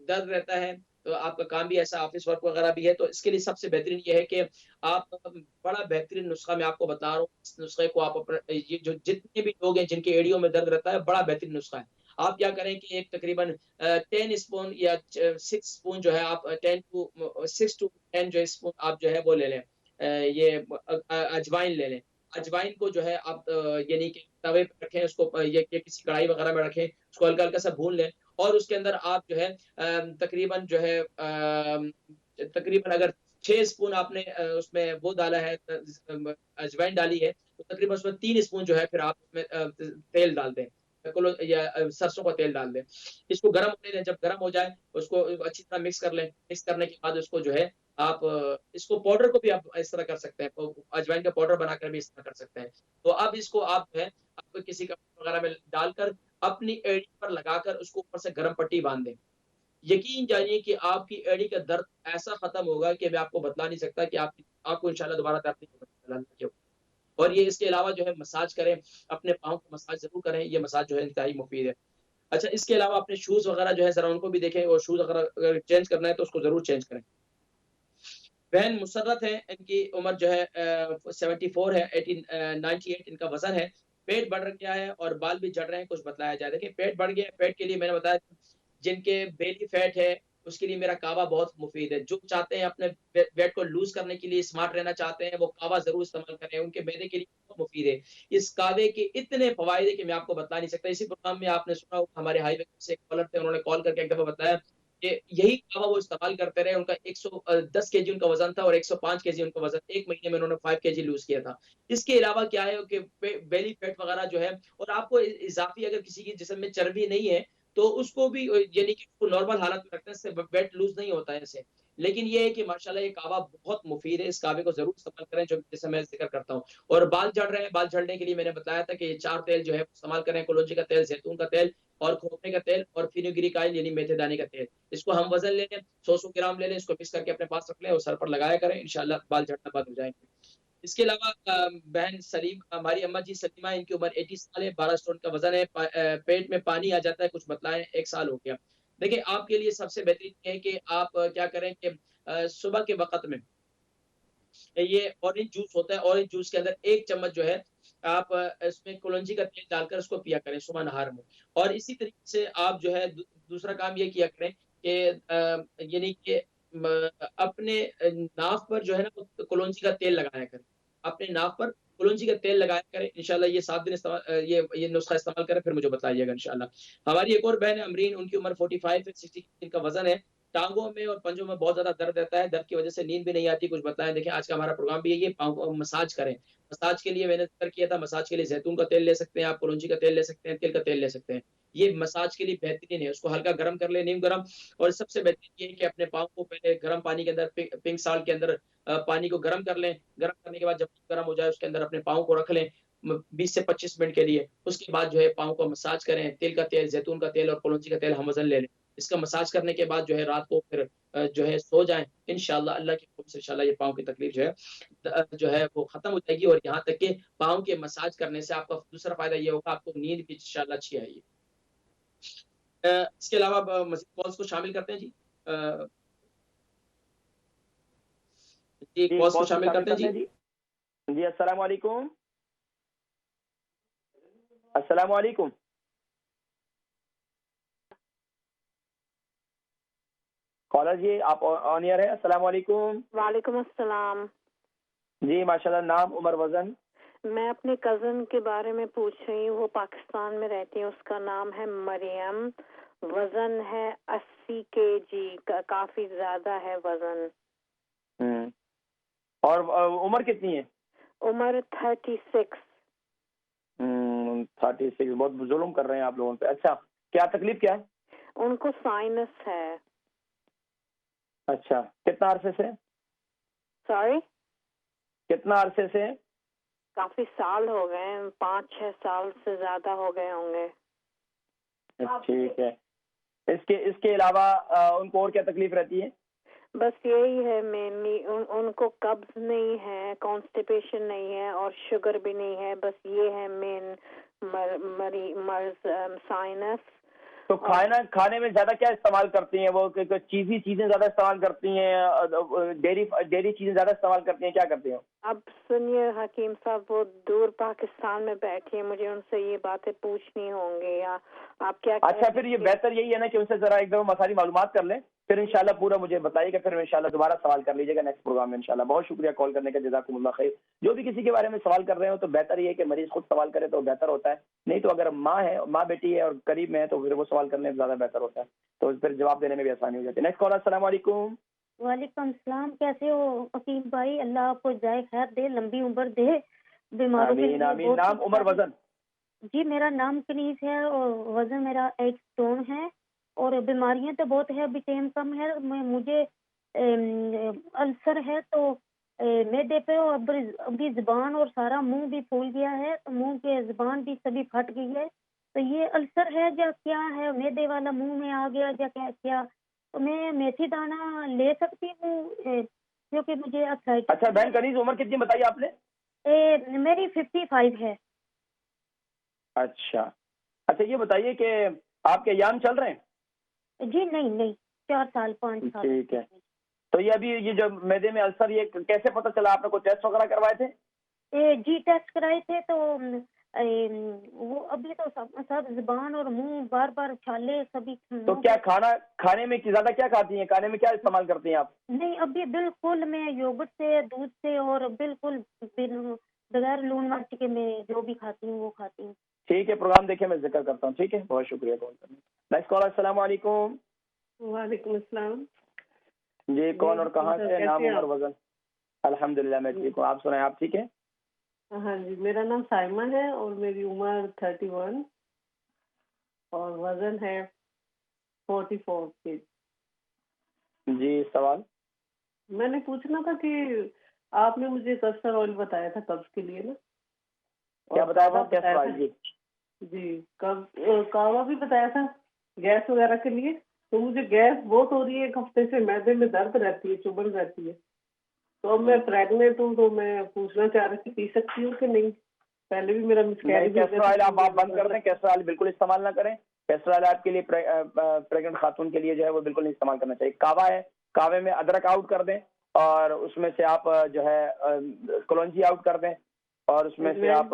درد رہتا ہے تو آپ کا کام بھی ایسا آفس ورک وغیرہ بھی ہے، تو اس کے لیے سب سے بہترین یہ ہے کہ آپ بڑا بہترین نسخہ میں آپ کو بتا رہا ہوں، اس نسخے کو آپ یہ جو جتنے بھی لوگ ہیں جن کے ایڑیوں میں درد رہتا ہے، بڑا بہترین نسخہ ہے۔ آپ کیا کریں کہ ایک تقریباً 10 اسپون یا 6 اسپون جو ہے آپ 6 to 10 جو اسپون آپ جو ہے وہ لے لیں، یہ اجوائن لے لیں۔ اجوائن کو جو ہے آپ یعنی کہ توے پہ رکھیں، اس کو یہ کسی کڑھائی وغیرہ میں رکھیں، اس کو ہلکا ہلکا سا بھون لیں، اور اس کے اندر آپ جو ہے تقریباً جو ہے تقریباً اگر 6 اسپون آپ نے اس میں وہ ڈالا ہے، اجوائن ڈالی ہے، تو تقریباً اس میں 3 اسپون جو ہے پھر آپ اس میں تیل ڈال دیں، یا سرسوں کا تیل ڈال دیں۔ اس کو گرم ہونے دیں، جب گرم ہو جائے اس کو اچھی طرح مکس کر لیں۔ مکس کرنے کے بعد اس کو جو ہے آپ اس کو پاؤڈر کو بھی آپ اس طرح کر سکتے ہیں، اجوائن کا پاؤڈر بنا کر بھی اس طرح کر سکتے ہیں۔ تو اب اس کو آپ جو ہے آپ کسی کپڑے وغیرہ میں ڈال کر اپنی ایڑی پر لگا کر اس کو اوپر سے گرم پٹی باندھ دیں۔ یقین جانیے کہ آپ کی ایڑی کا درد ایسا ختم ہوگا کہ میں آپ کو بتلا نہیں سکتا کہ آپ کو انشاءاللہ دوبارہ درد نہیں ہوگا۔ اور یہ اس کے علاوہ جو ہے مساج کریں، اپنے پاؤں کو مساج ضرور کریں، یہ مساج جو ہے انتہائی مفید ہے۔ اچھا، اس کے علاوہ اپنے شوز وغیرہ جو ہے ذرا ان کو بھی دیکھیں، اور شوز اگر چینج کرنا ہے تو اس کو ضرور چینج کریں۔ بہن مسرت ہے، ان کی عمر جو ہے 74 ہے، 98 ان کا وزن ہے۔ پیٹ بڑھ گیا ہے اور بال بھی جڑ رہے ہیں، کچھ بتلایا جائے۔ دیکھیں پیٹ بڑھ گیا ہے، پیٹ کے لیے میں نے بتایا جن کے بیلی فیٹ ہے اس کے لیے میرا کعوہ بہت مفید ہے۔ جو چاہتے ہیں اپنے ویٹ کو لوز کرنے کے لیے، اسمارٹ رہنا چاہتے ہیں، وہ کعوہ ضرور استعمال کریں، ان کے معدے کے لیے بہت مفید ہے۔ اس کعوے کے اتنے فوائد ہیں کہ میں آپ کو بتا نہیں سکتا۔ اسی پروگرام میں آپ نے سنا ہوگا، ہمارے ہائی وے سے ایک کالر تھے، انہوں نے کال کر کے ایک دفعہ بتایا کہ یہی کعوہ وہ استعمال کرتے رہے، ان کا 110 kg ان کا وزن تھا اور 105 kg ان کا وزن، ایک مہینے میں انہوں نے 5 kg لوز کیا تھا۔ اس کے علاوہ کیا ہے کہ بیلی فیٹ وغیرہ جو ہے، اور آپ کو اضافی اگر کسی کے جسم میں چربی نہیں ہے تو اس کو بھی یعنی کہ نارمل حالت میں رکھنے سے ویٹ لوز نہیں ہوتا ہے، اسے لیکن یہ ہے کہ ماشاءاللہ یہ کعبہ بہت مفید ہے، اس کعبے کو ضرور استعمال کریں، جو جیسے میں ذکر کرتا ہوں. اور بال جھڑ رہے ہیں، بال جھڑنے کے لیے میں نے بتایا تھا کہ یہ 4 تیل جو ہے استعمال کریں، کلونجی کا تیل، زیتون کا تیل اور کھوپرے کا تیل اور فینوگریک آئل یعنی میتھے دانے کا تیل. اس کو ہم وزن لے لیں، 100 گرام لے لیں، اس کو مکس کر کے اپنے پاس رکھ لیں اور سر پر لگایا کریں، انشاءاللہ بال جھڑنا بند ہو جائیں گے. اس کے علاوہ بہن سلیم، ہماری اما جی سلیمہ، ان کی عمر 80 سال ہے، 12 اسٹون کا وزن ہے، پیٹ میں پانی آ جاتا ہے، کچھ بتلائیں، 1 سال ہو گیا. دیکھیں آپ کے لیے سب سے بہترین یہ ہے کہ آپ کیا کریں کہ صبح کے وقت میں یہ اورنج جوس ہوتا ہے، اورنج جوس کے اندر 1 چمچ جو ہے آپ اس میں کلونجی کا تیل ڈال کر اس کو پیا کریں صبح نہار میں. اور اسی طریقے سے آپ جو ہے دوسرا کام یہ کیا کریں کہ یعنی کہ اپنے ناف پر جو ہے نا کلونجی کا تیل لگایا کریں، اپنے ناف پر کلونجی کا تیل لگایا کریں. انشاءاللہ یہ 7 دن استعمال یہ نسخہ استعمال کریں، پھر مجھے بتائیے گا انشاءاللہ. ہماری ایک اور بہن ہے امرین، ان کی عمر 45 ہے، 60 کا وزن ہے. ٹانگوں میں اور پنجوں میں بہت زیادہ درد رہتا ہے، درد کی وجہ سے نیند بھی نہیں آتی، کچھ بتائیں. دیکھیں آج کا ہمارا پروگرام بھی یہی ہے، پاؤں کو مساج کریں. مساج کے لیے میں نے ذکر کیا تھا، مساج کے لیے زیتون کا تیل لے سکتے ہیں آپ، کلونجی کا تیل لے سکتے ہیں، تل کا تیل لے سکتے ہیں. یہ مساج کے لیے بہترین ہے. اس کو ہلکا گرم کر لیں، نیم گرم. اور سب سے بہترین یہ ہے کہ اپنے پاؤں کو پہلے گرم پانی کے اندر، پنک سالٹ کے اندر پانی کو گرم کر لیں. گرم کرنے کے بعد جب گرم ہو جائے اس کے اندر اپنے پاؤں کو رکھ لیں 20 سے 25 منٹ کے لیے. اس کے بعد جو ہے پاؤں کو مساج کریں، تل کا تیل، زیتون کا تیل اور کلونجی کا تیل ہم وزن لے لیں. اس کا مساج کرنے کے بعد جو ہے رات کو پھر جو ہے سو جائیں، انشاءاللہ اللہ کی حکم سے انشاءاللہ یہ پاؤں کی تکلیف جو ہے وہ ختم ہو جائے گی. اور یہاں تک کہ پاؤں کے مساج کرنے سے آپ کا دوسرا فائدہ یہ ہوگا، آپ کو نیند بھی انشاءاللہ اچھی آئے گی. اس کے علاوہ مزید کالز کو شامل کرتے ہیں جی. جی کالز کو شامل کرتے ہیں جی. جی السلام علیکم. السلام علیکم. کالر جی آپ آن ایئر ہیں. السلام علیکم. وعلیکم السلام. جی ماشاءاللہ، نام، عمر، وزن؟ میں اپنے کزن کے بارے میں پوچھ رہی ہوں، وہ پاکستان میں رہتی ہے، اس کا نام ہے مریم، وزن ہے 80 kg، کافی زیادہ ہے وزن. اور عمر کتنی ہے؟ عمر 36. 36. بہت ظلم کر رہے ہیں آپ لوگوں پہ. اچھا کیا تکلیف کیا ہے؟ ان کو سائنس ہے. اچھا کتنا عرصے سے؟ سوری؟ کتنا عرصے سے؟ کافی سال ہو گئے، 5-6 سال سے زیادہ ہو گئے ہوں گے. ٹھیک ہے. اس کے علاوہ ان کو اور کیا تکلیف رہتی ہے؟ بس یہی ہے مینلی، ان کو قبض نہیں ہے، کانسٹیپیشن نہیں ہے اور شوگر بھی نہیں ہے. بس یہ ہے مین مرض، سائنس. تو کھانے میں زیادہ کیا استعمال کرتی ہیں وہ؟ چیزی چیزیں زیادہ استعمال کرتی ہیں، ڈیری چیزیں زیادہ استعمال کرتی ہیں، کیا کرتی ہیں؟ اب سنیے حکیم صاحب، وہ دور پاکستان میں بیٹھے ہیں، مجھے ان سے یہ باتیں پوچھنی ہوں گی، یا آپ کیا؟ اچھا پھر یہ بہتر یہی ہے نا کہ ان سے ذرا ایک دفعہ ساری معلومات کر لیں، پھر انشاءاللہ پورا مجھے بتائیے گا، پھر انشاءاللہ دوبارہ سوال کر لیجیے گا نیکسٹ پروگرام میں انشاءاللہ. بہت شکریہ کال کرنے کا، جزاکم اللہ خیر. جو بھی کسی کے بارے میں سوال کر رہے ہو تو بہتر یہ ہے کہ مریض خود سوال کرے تو بہتر ہوتا ہے، نہیں تو اگر ماں بیٹی ہے اور قریب میں ہے تو پھر وہ سوال کرنے میں زیادہ بہتر ہوتا ہے، تو پھر جواب دینے میں بھی آسانی ہو جاتی ہے. Next call. السلام علیکم. وعلیکم السلام. کیسے ہو حکیم بھائی؟ اللہ آپ کو جائے خیر دے، لمبی عمر دے، بیماروں کے لیے. آمین. نام، عمر، وزن؟ جی میرا نام کنیز ہے اور وزن میرا 1 stone ہے، اور بیماریاں تو بہت ہے، ابھی ٹائم کم ہے. مجھے السر ہے تو معدے پہ، اور ابھی زبان اور سارا منہ بھی پھول گیا ہے، تو منہ کے زبان بھی سبھی پھٹ گئی ہے. تو یہ السر ہے یا کیا ہے؟ معدے والا منہ میں آ گیا یا کیا؟ تو میں میتھی دانہ لے سکتی ہوں کیونکہ مجھے ارتھرائٹس. اچھا بہن کنیز عمر کتنی بتائی آپ نے؟ میری 55 ہے. اچھا یہ بتائیے کہ آپ کے ایام چل رہے ہیں؟ جی نہیں 4 سال 5 سال. ٹھیک ہے. تو یہ ابھی یہ جو معدے میں السر، یہ کیسے پتہ چلا؟ آپ نے کوئی ٹیسٹ وغیرہ کروائے تھے؟ جی ٹیسٹ کرائے تھے، تو وہ ابھی تو سب زبان اور منہ بار بار چھالے سبھی. تو کیا کھانے میں زیادہ کیا کھاتی ہیں؟ کھانے میں کیا استعمال کرتی ہیں آپ؟ نہیں ابھی بالکل میں یوگرٹ سے، دودھ سے، اور بالکل بغیر لون مرچ کے میں جو بھی کھاتی ہوں وہ کھاتی ہوں. ٹھیک ہے پروگرام دیکھیں، میں ذکر کرتا ہوں. ٹھیک ہے بہت شکریہ کال کرنے. Next call. السلام علیکم. وعلیکم السلام. جی کون اور کہاں سے؟ نام، عمر، وزن؟ الحمدللہ میں ٹھیک ہوں، آپ سنائیں آپ ٹھیک ہیں؟ ہاں جی میرا نام سائمہ ہے اور میری عمر 31 اور وزن ہے 44 kg. جی سوال. میں نے پوچھنا تھا کہ آپ نے مجھے کسٹر آئل بتایا تھا قبض کے لیے نا. کیا بتایا تھا؟ Custard oil. جی کاوا بھی بتایا تھا گیس وغیرہ کے لیے. تو مجھے گیس بہت ہو رہی ہے, ایک ہفتے سے معدے میں درد رہتی ہے, چبھن رہتی ہے. تو اب میں پریگننٹ ہوں تو میں پوچھنا چاہ رہی تھی پی سکتی ہوں کہ نہیں. پہلے بھی میرا مسکیریج. کیسٹر آئل آپ بند کر دیں, کیسٹر آئل بالکل استعمال نہ کریں. کیسٹر آئل آپ کے لیے پریگننٹ خاتون کے لیے جو ہے وہ بالکل نہیں استعمال کرنا چاہیے. کعوہ ہے, کعوے میں ادرک آؤٹ کر دیں اور اس میں سے آپ جو ہے کلونجی آؤٹ کر دیں اور اس میں سے آپ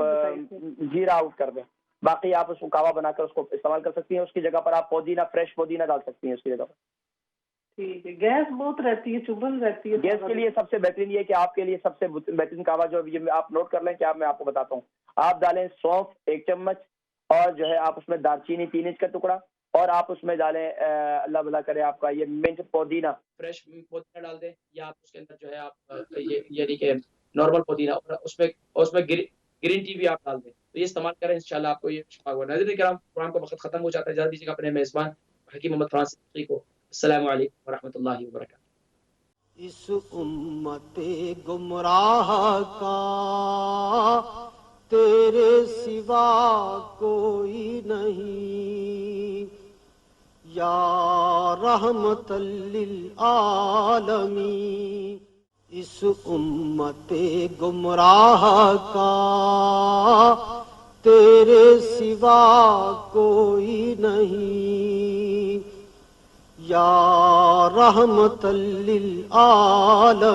جیرا آؤٹ کر دیں. باقی آپ اس کو کعوہ بنا کر اس کو استعمال کر سکتی ہیں. اس کی جگہ پر آپ پودینہ, فریش پودینہ ڈال سکتی ہیں اس کی جگہ پر. ٹھیک ہے. گیس بہت رہتی ہے, چبھن رہتی ہے. گیس کے لیے سب سے بہترین یہ کہ آپ کے لیے سب سے بہترین کعوہ جو یہ آپ نوٹ کر لیں کہ میں آپ کو بتاتا ہوں. آپ ڈالیں سونف 1 چمچ اور جو ہے آپ اس میں دارچینی 3 انچ کا ٹکڑا اور آپ اس میں ڈالیں اللہ بھلا کرے آپ کا یہ منٹ پودینہ, فریش پودینہ ڈال دیں یا آپ اس کے اندر جو ہے آپ یعنی کہ نارمل پودینہ اور اس میں گرین ٹی بھی آپ ڈال دیں. تو یہ استعمال کریں, انشاءاللہ آپ کو یہ شفا ہوگا. ناظرین کرام, پروگرام کا وقت ختم ہو جاتا ہے. جلدی سے اپنے میزبان حکیم محمد فرانسیسی کو السلام علیکم ورحمۃ اللہ وبرکاتہ. اس امت گمراہ کا تیرے سوا کوئی نہیں, یا رحمت للعالمین. اس امت گمراہ کا تیرے سوا کوئی نہیں, یا رحمت للعالمین.